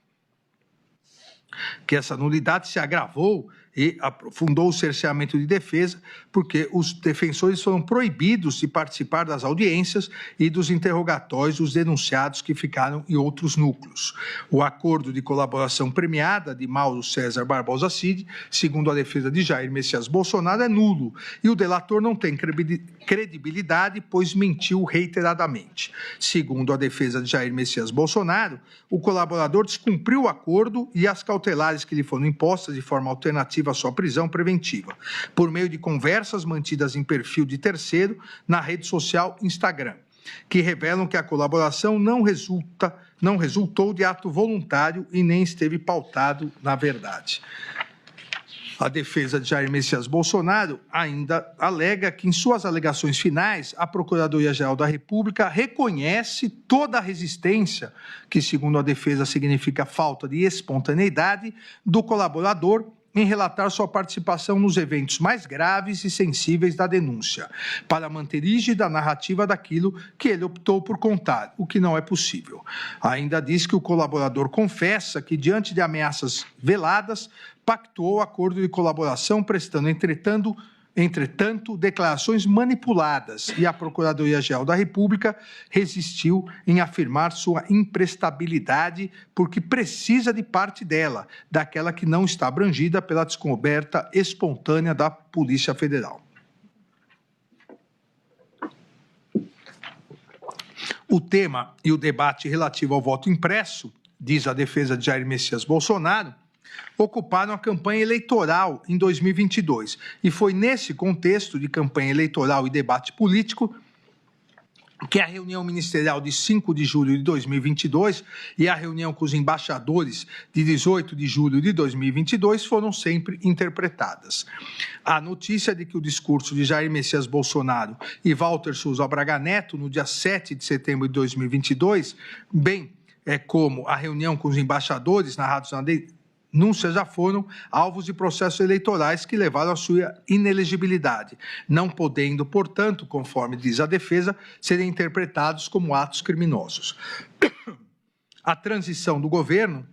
que essa nulidade se agravou e aprofundou o cerceamento de defesa, porque os defensores foram proibidos de participar das audiências e dos interrogatórios dos denunciados que ficaram em outros núcleos. O acordo de colaboração premiada de Mauro César Barbosa Cid, segundo a defesa de Jair Messias Bolsonaro, é nulo, e o delator não tem credibilidade, pois mentiu reiteradamente. Segundo a defesa de Jair Messias Bolsonaro, o colaborador descumpriu o acordo e as cautelares que lhe foram impostas de forma alternativa à sua prisão preventiva, por meio de conversas mantidas em perfil de terceiro na rede social Instagram, que revelam que a colaboração não resultou de ato voluntário e nem esteve pautado na verdade. A defesa de Jair Messias Bolsonaro ainda alega que, em suas alegações finais, a Procuradoria-Geral da República reconhece toda a resistência, que, segundo a defesa, significa falta de espontaneidade, do colaborador em relatar sua participação nos eventos mais graves e sensíveis da denúncia, para manter rígida a narrativa daquilo que ele optou por contar, o que não é possível. Ainda diz que o colaborador confessa que, diante de ameaças veladas, pactuou acordo de colaboração, prestando, entretanto, declarações manipuladas, e a Procuradoria-Geral da República resistiu em afirmar sua imprestabilidade porque precisa de parte dela, daquela que não está abrangida pela descoberta espontânea da Polícia Federal. O tema e o debate relativo ao voto impresso, diz a defesa de Jair Messias Bolsonaro, ocuparam a campanha eleitoral em 2022. E foi nesse contexto de campanha eleitoral e debate político que a reunião ministerial de 5 de julho de 2022 e a reunião com os embaixadores de 18 de julho de 2022 foram sempre interpretadas. A notícia de que o discurso de Jair Messias Bolsonaro e Walter Souza Braga Neto, no dia 7 de setembro de 2022, bem como a reunião com os embaixadores narrados na denúncia, já foram alvos de processos eleitorais que levaram à sua inelegibilidade, não podendo, portanto, conforme diz a defesa, serem interpretados como atos criminosos. A transição do governo,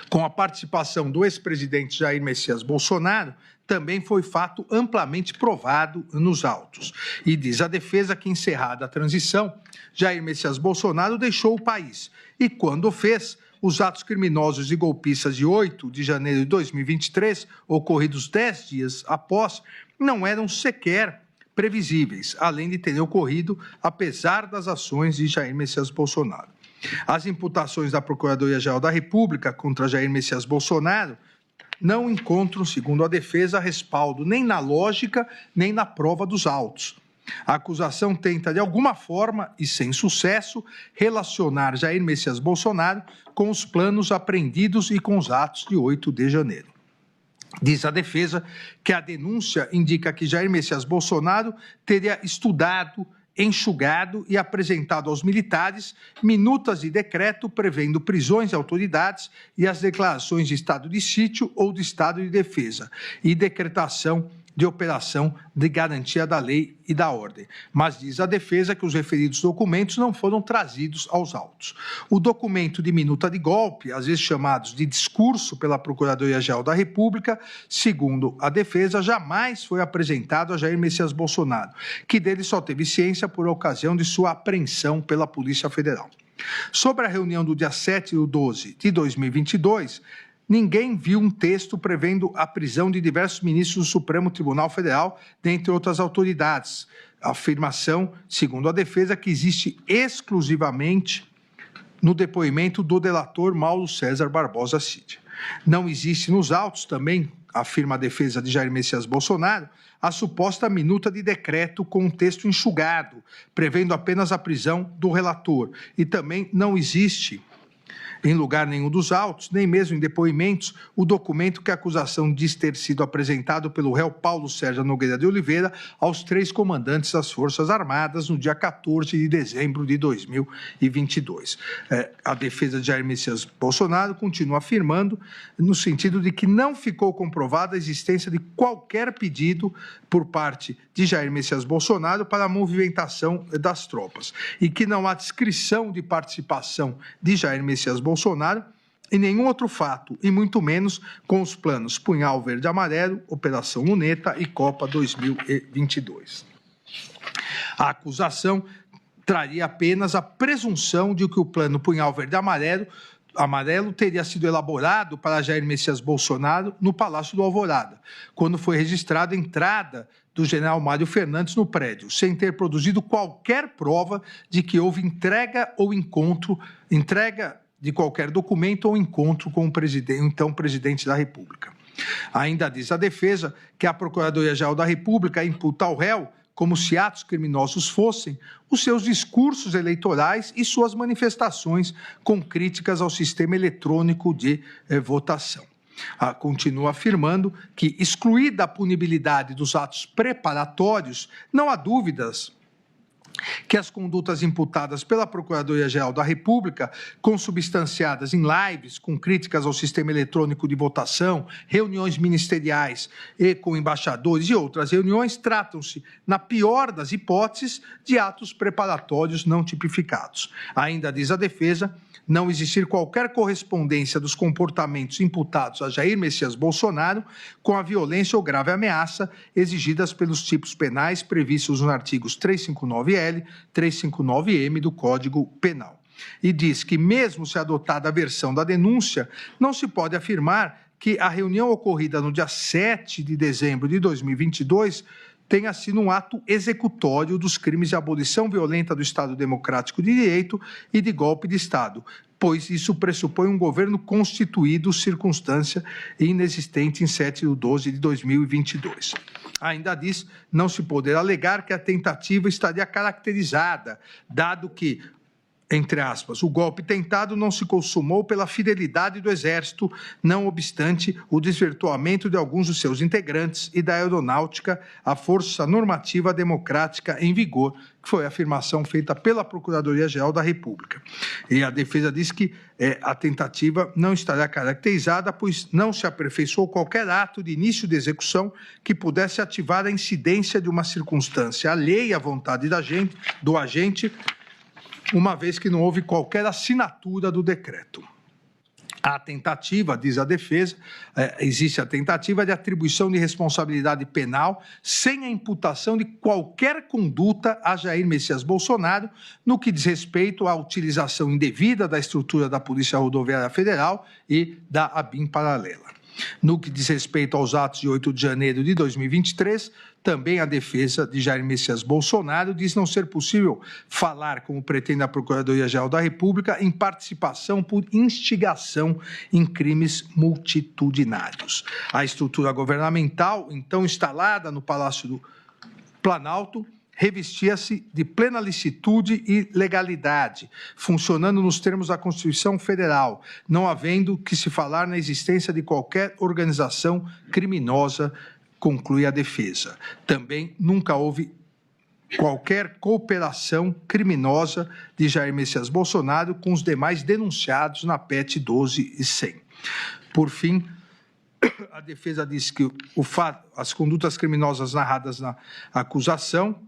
com a participação do ex-presidente Jair Messias Bolsonaro, também foi fato amplamente provado nos autos. E diz a defesa que, encerrada a transição, Jair Messias Bolsonaro deixou o país e, quando o fez, os atos criminosos e golpistas de 8 de janeiro de 2023, ocorridos 10 dias após, não eram sequer previsíveis, além de terem ocorrido apesar das ações de Jair Messias Bolsonaro. As imputações da Procuradoria-Geral da República contra Jair Messias Bolsonaro não encontram, segundo a defesa, respaldo nem na lógica nem na prova dos autos. A acusação tenta, de alguma forma, e sem sucesso, relacionar Jair Messias Bolsonaro com os planos apreendidos e com os atos de 8 de janeiro. Diz a defesa que a denúncia indica que Jair Messias Bolsonaro teria estudado enxugado e apresentado aos militares minutas de decreto prevendo prisões de autoridades e as declarações de estado de sítio ou de estado de defesa e decretação de operação de garantia da lei e da ordem. Mas diz a defesa que os referidos documentos não foram trazidos aos autos. O documento de minuta de golpe, às vezes chamados de discurso pela Procuradoria-Geral da República, segundo a defesa, jamais foi apresentado a Jair Messias Bolsonaro, que dele só teve ciência por ocasião de sua apreensão pela Polícia Federal. Sobre a reunião do dia 7/12 de 2022, ninguém viu um texto prevendo a prisão de diversos ministros do Supremo Tribunal Federal, dentre outras autoridades. A afirmação, segundo a defesa, que existe exclusivamente no depoimento do delator Mauro César Barbosa Cid. Não existe nos autos também, afirma a defesa de Jair Messias Bolsonaro, a suposta minuta de decreto com um texto enxugado, prevendo apenas a prisão do relator. E também não existe, em lugar nenhum dos autos, nem mesmo em depoimentos, o documento que a acusação diz ter sido apresentado pelo réu Paulo Sérgio Nogueira de Oliveira aos 3 comandantes das Forças Armadas no dia 14 de dezembro de 2022. A defesa de Jair Messias Bolsonaro continua afirmando no sentido de que não ficou comprovada a existência de qualquer pedido por parte de Jair Messias Bolsonaro para a movimentação das tropas e que não há descrição de participação de Jair Messias Bolsonaro em nenhum outro fato, e muito menos com os planos Punhal Verde Amarelo, Operação Luneta e Copa 2022. A acusação traria apenas a presunção de que o plano Punhal Verde Amarelo teria sido elaborado para Jair Messias Bolsonaro no Palácio do Alvorada, quando foi registrada a entrada do general Mário Fernandes no prédio, sem ter produzido qualquer prova de que houve entrega de qualquer documento ou encontro com o então presidente da República. Ainda diz a defesa que a Procuradoria-Geral da República imputa ao réu, como se atos criminosos fossem, os seus discursos eleitorais e suas manifestações com críticas ao sistema eletrônico de votação. Continua afirmando que, excluída a punibilidade dos atos preparatórios, não há dúvidas que as condutas imputadas pela Procuradoria-Geral da República, consubstanciadas em lives com críticas ao sistema eletrônico de votação, reuniões ministeriais e com embaixadores e outras reuniões, tratam-se, na pior das hipóteses, de atos preparatórios não tipificados. Ainda diz a defesa não existir qualquer correspondência dos comportamentos imputados a Jair Messias Bolsonaro com a violência ou grave ameaça exigidas pelos tipos penais previstos nos artigos 359-L, 359-M do Código Penal. E diz que, mesmo se adotada a versão da denúncia, não se pode afirmar que a reunião ocorrida no dia 7 de dezembro de 2022 tenha sido um ato executório dos crimes de abolição violenta do Estado Democrático de Direito e de golpe de Estado, pois isso pressupõe um governo constituído, circunstância inexistente em 7/12 de 2022. Ainda diz não se poder alegar que a tentativa estaria caracterizada, dado que, entre aspas, o golpe tentado não se consumou pela fidelidade do Exército, não obstante o desvirtuamento de alguns dos seus integrantes e da aeronáutica, a força normativa democrática em vigor, que foi a afirmação feita pela Procuradoria-Geral da República. E a defesa diz que a tentativa não estará caracterizada, pois não se aperfeiçoou qualquer ato de início de execução que pudesse ativar a incidência de uma circunstância alheia à vontade do agente, uma vez que não houve qualquer assinatura do decreto. A tentativa, diz a defesa, existe a tentativa de atribuição de responsabilidade penal sem a imputação de qualquer conduta a Jair Messias Bolsonaro no que diz respeito à utilização indevida da estrutura da Polícia Rodoviária Federal e da ABIN paralela. No que diz respeito aos atos de 8 de janeiro de 2023, também a defesa de Jair Messias Bolsonaro diz não ser possível falar, como pretende a Procuradoria-Geral da República, em participação por instigação em crimes multitudinários. A estrutura governamental, então instalada no Palácio do Planalto, revestia-se de plena licitude e legalidade, funcionando nos termos da Constituição Federal, não havendo que se falar na existência de qualquer organização criminosa, conclui a defesa. Também nunca houve qualquer cooperação criminosa de Jair Messias Bolsonaro com os demais denunciados na PEC 12.100. Por fim, a defesa diz que as condutas criminosas narradas na acusação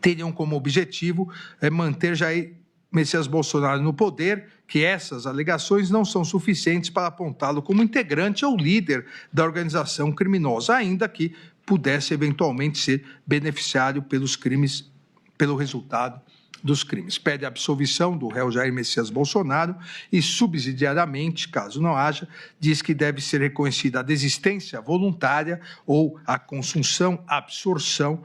teriam como objetivo manter Jair Messias Bolsonaro no poder, que essas alegações não são suficientes para apontá-lo como integrante ou líder da organização criminosa, ainda que pudesse eventualmente ser beneficiário pelos crimes, pelo resultado dos crimes. Pede a absolvição do réu Jair Messias Bolsonaro e, subsidiariamente, caso não haja, diz que deve ser reconhecida a desistência voluntária ou a consunção, absorção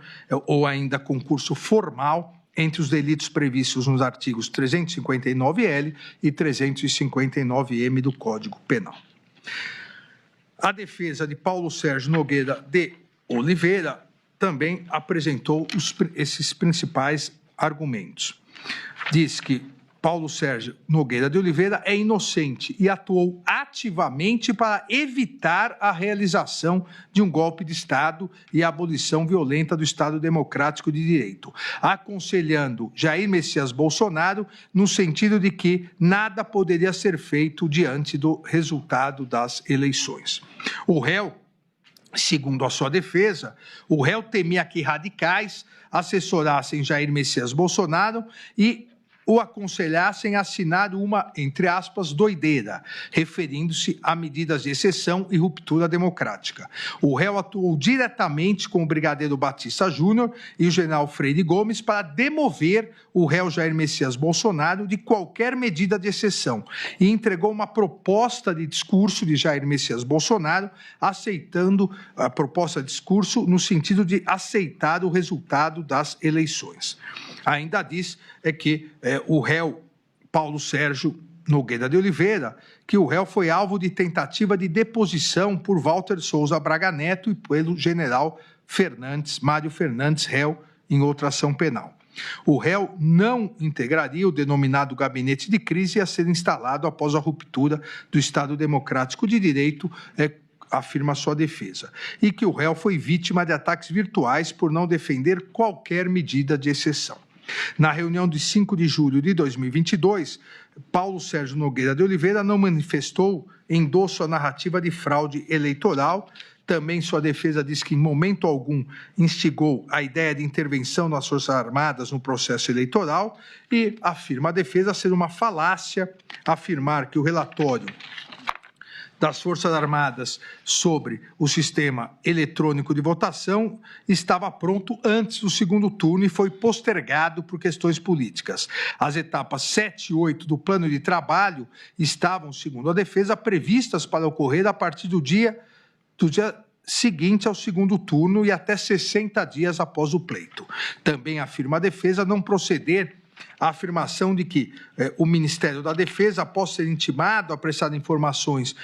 ou ainda concurso formal entre os delitos previstos nos artigos 359-L e 359-M do Código Penal. A defesa de Paulo Sérgio Nogueira de Oliveira também apresentou esses principais argumentos. Diz que Paulo Sérgio Nogueira de Oliveira é inocente e atuou ativamente para evitar a realização de um golpe de Estado e a abolição violenta do Estado Democrático de Direito, aconselhando Jair Messias Bolsonaro no sentido de que nada poderia ser feito diante do resultado das eleições. O réu, segundo a sua defesa, o réu temia que radicais assessorassem Jair Messias Bolsonaro e o aconselhassem a assinar uma, entre aspas, doideira, referindo-se a medidas de exceção e ruptura democrática. O réu atuou diretamente com o brigadeiro Batista Júnior e o general Freire Gomes para demover o réu Jair Messias Bolsonaro de qualquer medida de exceção e entregou uma proposta de discurso de Jair Messias Bolsonaro, aceitando a proposta de discurso no sentido de aceitar o resultado das eleições. Ainda diz que o réu Paulo Sérgio Nogueira de Oliveira, que o réu foi alvo de tentativa de deposição por Walter Souza Braga Neto e pelo general Mário Fernandes, réu em outra ação penal. O réu não integraria o denominado gabinete de crise a ser instalado após a ruptura do Estado Democrático de Direito, afirma sua defesa, e que o réu foi vítima de ataques virtuais por não defender qualquer medida de exceção. Na reunião de 5 de julho de 2022, Paulo Sérgio Nogueira de Oliveira não manifestou endosso à narrativa de fraude eleitoral. Também sua defesa diz que, em momento algum, instigou a ideia de intervenção das Forças Armadas no processo eleitoral e afirma a defesa ser uma falácia afirmar que o relatório das Forças Armadas sobre o sistema eletrônico de votação estava pronto antes do segundo turno e foi postergado por questões políticas. As etapas 7 e 8 do plano de trabalho estavam, segundo a defesa, previstas para ocorrer a partir do dia seguinte ao segundo turno e até 60 dias após o pleito. Também afirma a defesa não proceder a afirmação de que o Ministério da Defesa, após ser intimado a prestar informações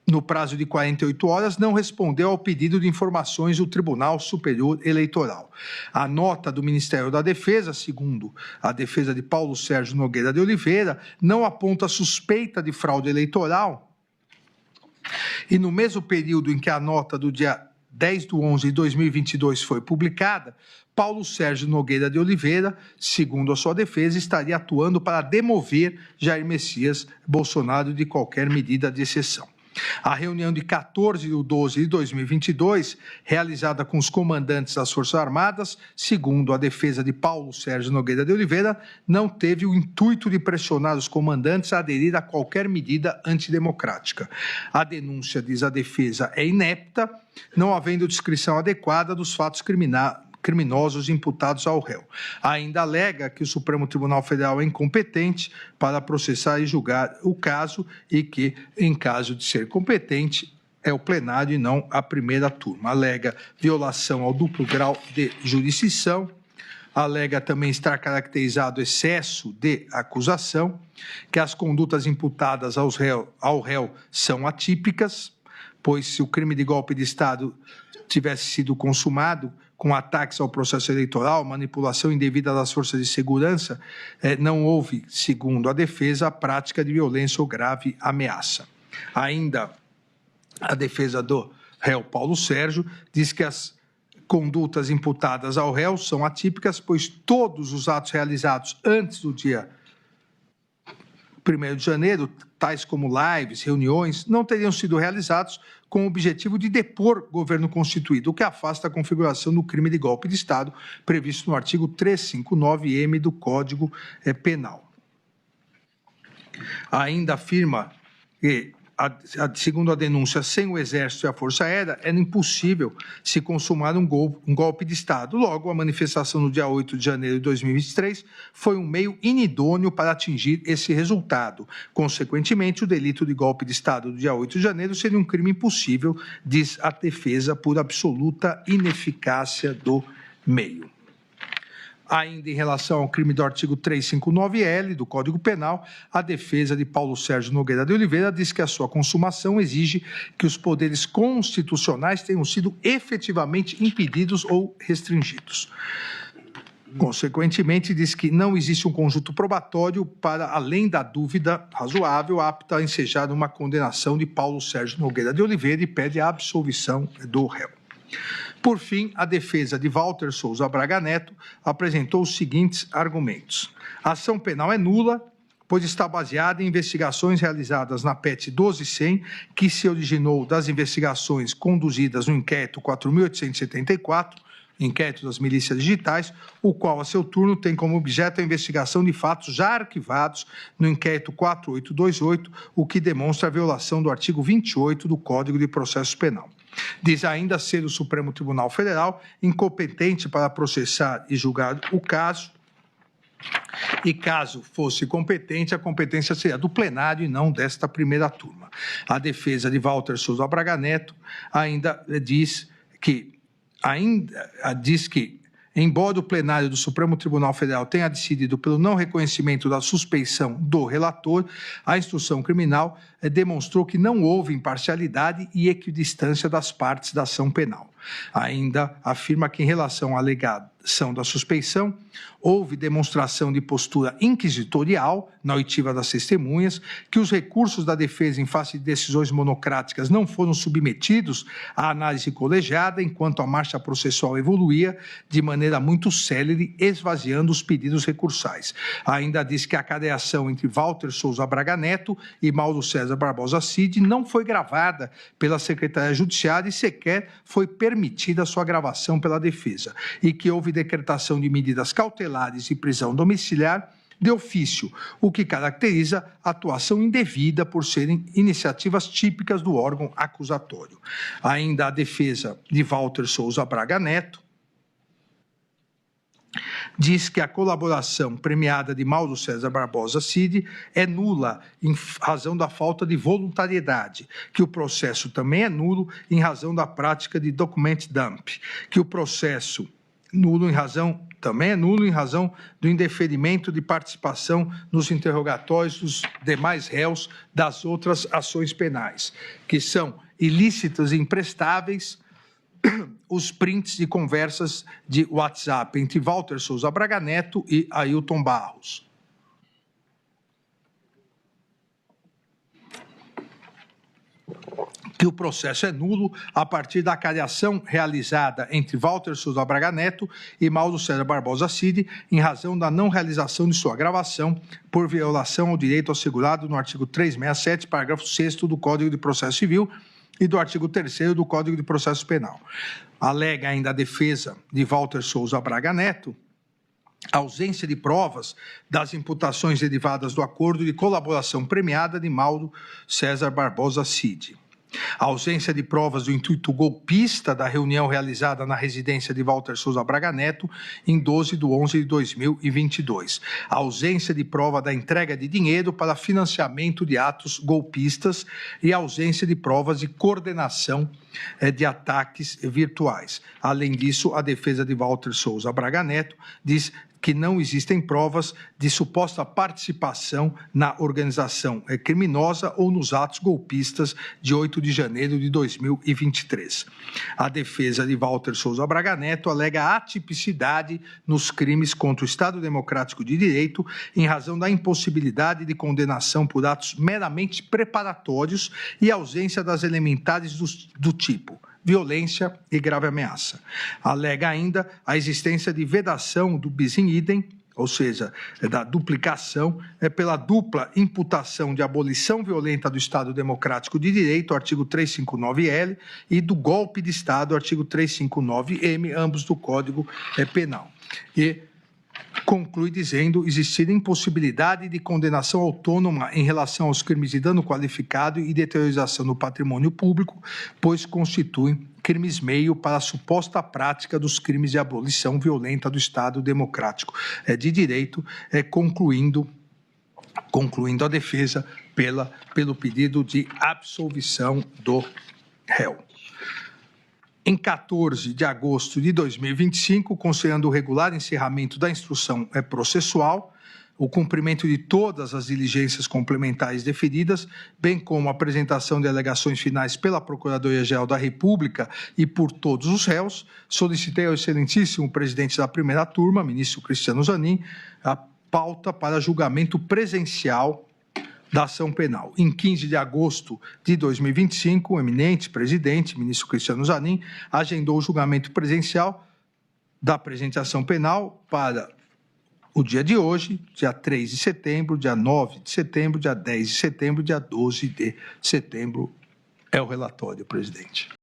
no prazo de 48 horas, não respondeu ao pedido de informações do Tribunal Superior Eleitoral. A nota do Ministério da Defesa, segundo a defesa de Paulo Sérgio Nogueira de Oliveira, não aponta suspeita de fraude eleitoral e no mesmo período em que a nota do dia 10/11/2022 foi publicada, Paulo Sérgio Nogueira de Oliveira, segundo a sua defesa, estaria atuando para demover Jair Messias Bolsonaro de qualquer medida de exceção. A reunião de 14/12/2022, realizada com os comandantes das Forças Armadas, segundo a defesa de Paulo Sérgio Nogueira de Oliveira, não teve o intuito de pressionar os comandantes a aderir a qualquer medida antidemocrática. A denúncia, diz a defesa, é inepta, não havendo descrição adequada dos fatos criminosos imputados ao réu. Ainda alega que o Supremo Tribunal Federal é incompetente para processar e julgar o caso e que, em caso de ser competente, é o plenário e não a primeira turma. Alega violação ao duplo grau de jurisdição, alega também estar caracterizado excesso de acusação, que as condutas imputadas ao réu são atípicas, pois se o crime de golpe de Estado tivesse sido consumado com ataques ao processo eleitoral, manipulação indevida das forças de segurança, não houve, segundo a defesa, a prática de violência ou grave ameaça. Ainda a defesa do réu Paulo Sérgio diz que as condutas imputadas ao réu são atípicas, pois todos os atos realizados antes do dia 1º de janeiro, tais como lives, reuniões, não teriam sido realizados com o objetivo de depor governo constituído, o que afasta a configuração do crime de golpe de Estado previsto no artigo 359-M do Código Penal. Ainda afirma que, segundo a denúncia, sem o Exército e a Força Aérea, era impossível se consumar um golpe de Estado. Logo, a manifestação no dia 8 de janeiro de 2023 foi um meio inidôneo para atingir esse resultado. Consequentemente, o delito de golpe de Estado do dia 8 de janeiro seria um crime impossível, diz a defesa, por absoluta ineficácia do meio. Ainda em relação ao crime do artigo 359-L do Código Penal, a defesa de Paulo Sérgio Nogueira de Oliveira diz que a sua consumação exige que os poderes constitucionais tenham sido efetivamente impedidos ou restringidos. Consequentemente, diz que não existe um conjunto probatório para, além da dúvida razoável, apta a ensejar uma condenação de Paulo Sérgio Nogueira de Oliveira e pede a absolvição do réu. Por fim, a defesa de Walter Souza Braga Neto apresentou os seguintes argumentos. A ação penal é nula, pois está baseada em investigações realizadas na PET 12.100, que se originou das investigações conduzidas no inquérito 4.874, inquérito das milícias digitais, o qual, a seu turno, tem como objeto a investigação de fatos já arquivados no inquérito 4828, o que demonstra a violação do artigo 28 do Código de Processo Penal. Diz ainda ser o Supremo Tribunal Federal incompetente para processar e julgar o caso, e caso fosse competente, a competência seria do plenário e não desta primeira turma. A defesa de Walter Souza Braga Neto ainda diz que, embora o plenário do Supremo Tribunal Federal tenha decidido pelo não reconhecimento da suspeição do relator, a instrução criminal demonstrou que não houve imparcialidade e equidistância das partes da ação penal. Ainda afirma que, em relação à alegação da suspeição, houve demonstração de postura inquisitorial na oitiva das testemunhas, que os recursos da defesa em face de decisões monocráticas não foram submetidos à análise colegiada, enquanto a marcha processual evoluía de maneira muito célere, esvaziando os pedidos recursais. Ainda diz que a cadeação entre Walter Souza Braga Neto e Mauro César Barbosa Cid não foi gravada pela Secretaria Judiciária e sequer foi permitida a sua gravação pela defesa, e que houve decretação de medidas cautelares e prisão domiciliar de ofício, o que caracteriza a atuação indevida por serem iniciativas típicas do órgão acusatório. Ainda a defesa de Walter Souza Braga Neto diz que a colaboração premiada de Mauro César Barbosa Cid é nula em razão da falta de voluntariedade, que o processo também é nulo em razão da prática de document dump, que o processo também é nulo em razão do indeferimento de participação nos interrogatórios dos demais réus das outras ações penais, que são ilícitas e imprestáveis os prints de conversas de WhatsApp entre Walter Souza Braga Neto e Ailton Barros. Que o processo é nulo a partir da cadeação realizada entre Walter Souza Braga Neto e Mauro César Barbosa Cid, em razão da não realização de sua gravação por violação ao direito assegurado no artigo 367, parágrafo 6º do Código de Processo Civil, e do artigo 3º do Código de Processo Penal. Alega ainda a defesa de Walter Souza Braga Neto a ausência de provas das imputações derivadas do acordo de colaboração premiada de Mauro César Barbosa Cid. A ausência de provas do intuito golpista da reunião realizada na residência de Walter Souza Braga Neto em 12/11/2022. A ausência de prova da entrega de dinheiro para financiamento de atos golpistas e a ausência de provas de coordenação de ataques virtuais. Além disso, a defesa de Walter Souza Braga Neto diz que não existem provas de suposta participação na organização criminosa ou nos atos golpistas de 8 de janeiro de 2023. A defesa de Walter Souza Braga Neto alega atipicidade nos crimes contra o Estado Democrático de Direito em razão da impossibilidade de condenação por atos meramente preparatórios e ausência das elementares do tipo violência e grave ameaça. Alega ainda a existência de vedação do bis in idem, ou seja, da duplicação, pela dupla imputação de abolição violenta do Estado Democrático de Direito, artigo 359-L, e do golpe de Estado, artigo 359-M, ambos do Código Penal. E conclui dizendo existir impossibilidade de condenação autônoma em relação aos crimes de dano qualificado e deteriorização do patrimônio público, pois constituem crimes meio para a suposta prática dos crimes de abolição violenta do Estado Democrático de Direito, concluindo a defesa pelo pedido de absolvição do réu. Em 14 de agosto de 2025, considerando o regular encerramento da instrução processual, o cumprimento de todas as diligências complementares deferidas, bem como a apresentação de alegações finais pela Procuradoria-Geral da República e por todos os réus, solicitei ao excelentíssimo presidente da primeira turma, ministro Cristiano Zanin, a pauta para julgamento presencial da ação penal. Em 15 de agosto de 2025, o eminente presidente, ministro Cristiano Zanin, agendou o julgamento presencial da apresentação penal para o dia de hoje, dia 3 de setembro, dia 9 de setembro, dia 10 de setembro, dia 12 de setembro. É o relatório, presidente.